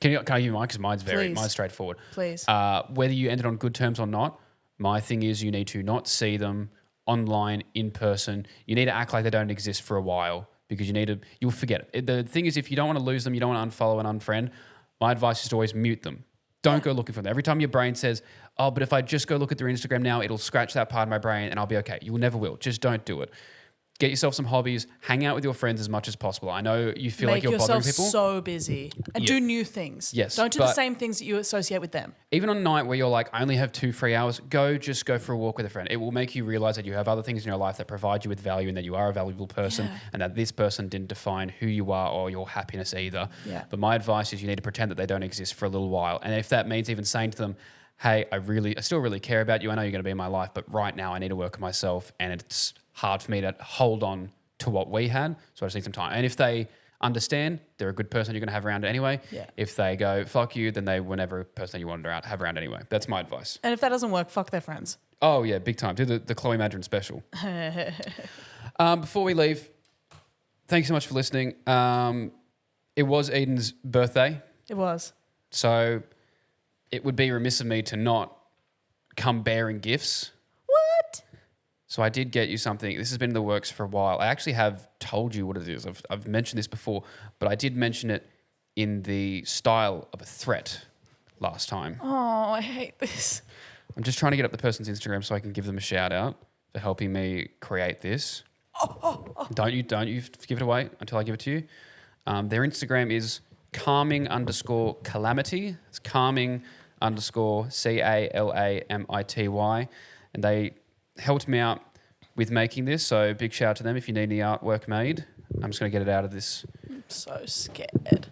Can I give you mine? Because mine's straightforward. Please. Whether you ended on good terms or not, my thing is you need to not see them online, in person. You need to act like they don't exist for a while because you'll forget it. The thing is, if you don't want to lose them, you don't want to unfollow and unfriend, my advice is to always mute them. Don't go looking for them. Every time your brain says, oh, but if I just go look at their Instagram now, it'll scratch that part of my brain and I'll be okay. You never will. Just don't do it. Get yourself some hobbies. Hang out with your friends as much as possible. I know you feel like you're bothering people. Make yourself so busy and do new things. Yes. Don't do the same things that you associate with them. Even on a night where you're like, I only have 2 free hours, just go for a walk with a friend. It will make you realize that you have other things in your life that provide you with value and that you are a valuable person and that this person didn't define who you are or your happiness either. Yeah. But my advice is you need to pretend that they don't exist for a little while. And if that means even saying to them, hey, I still really care about you. I know you're going to be in my life, but right now I need to work on myself and it's hard for me to hold on to what we had, so I just need some time. And if they understand, they're a good person you're going to have around anyway. Yeah. If they go, fuck you, then they were never a person you wanted to have around anyway. That's my advice. And if that doesn't work, fuck their friends. Oh, yeah, big time. Do the Chloe Madron special. Before we leave, thank you so much for listening. It was Eden's birthday. It was. So it would be remiss of me to not come bearing gifts. What? So I did get you something. This has been in the works for a while. I actually have told you what it is. I've mentioned this before, but I did mention it in the style of a threat last time. Oh, I hate this. I'm just trying to get up the person's Instagram so I can give them a shout out for helping me create this. Don't you give it away until I give it to you. Their Instagram is calming_calamity. It's calming_CALAMITY. And they helped me out with making this, so big shout out to them if you need any artwork made. I'm just going to get it out of this. I'm so scared.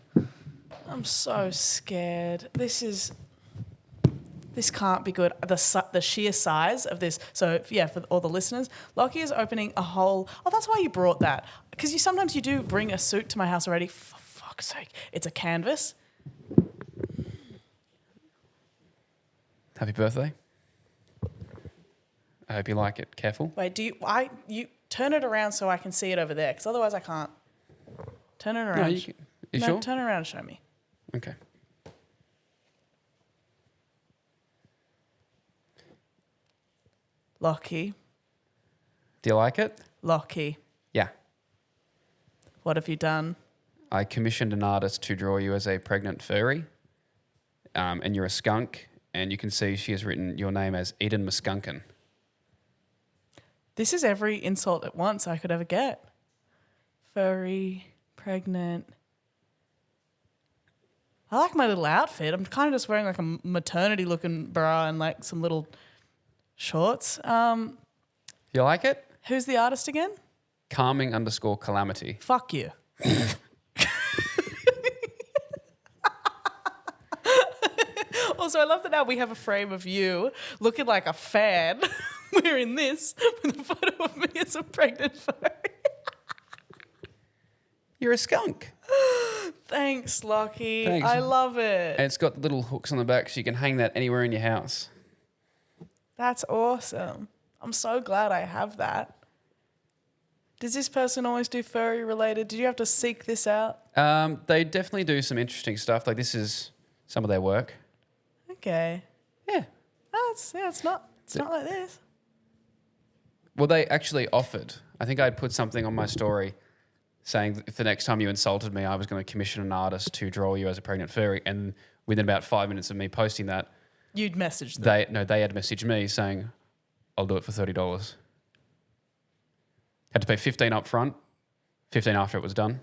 This can't be good. The sheer size of this. So yeah, for all the listeners, Lockie is opening a whole... Oh, that's why you brought that. Because sometimes you do bring a suit to my house already. For fuck's sake. It's a canvas. Happy birthday. I hope you like it. Careful. Wait, you turn it around so I can see it over there, because otherwise I can't. Turn it around. No, you sure? Turn it around and show me. Okay. Lockie. Do you like it? Lockie. Yeah. What have you done? I commissioned an artist to draw you as a pregnant furry, and you're a skunk, and you can see she has written your name as Eden Muskunkin. This is every insult at once I could ever get. Furry, pregnant. I like my little outfit. I'm kind of just wearing like a maternity-looking bra and like some little shorts. You like it? Who's the artist again? Calming_calamity. Fuck you. Also, I love that now we have a frame of you looking like a fan wearing this with a photo of me as a pregnant furry. You're a skunk. Thanks, Lockie. Thanks. I love it. And it's got little hooks on the back so you can hang that anywhere in your house. That's awesome. I'm so glad I have that. Does this person always do furry related? Did you have to seek this out? They definitely do some interesting stuff. Like this is some of their work. Okay. Yeah. It's not like this. Well, they actually offered. I think I'd put something on my story saying if the next time you insulted me, I was going to commission an artist to draw you as a pregnant furry. And within about 5 minutes of me posting that, you'd messaged them. They had messaged me saying, I'll do it for $30. Had to pay $15 up front, $15 after it was done.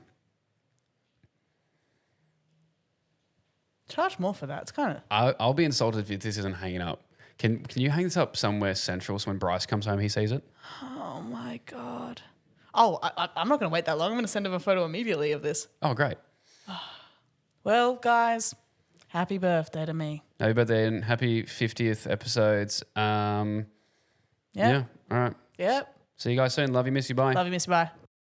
Charge more for that. It's kind of... I'll be insulted if this isn't hanging up. Can you hang this up somewhere central so when Bryce comes home he sees it? Oh, my God. Oh, I'm not going to wait that long. I'm going to send him a photo immediately of this. Oh, great. Well, guys, happy birthday to me. Happy birthday and happy 50th episodes. Yeah. All right. Yep. See you guys soon. Love you, miss you, bye. Love you, miss you, bye.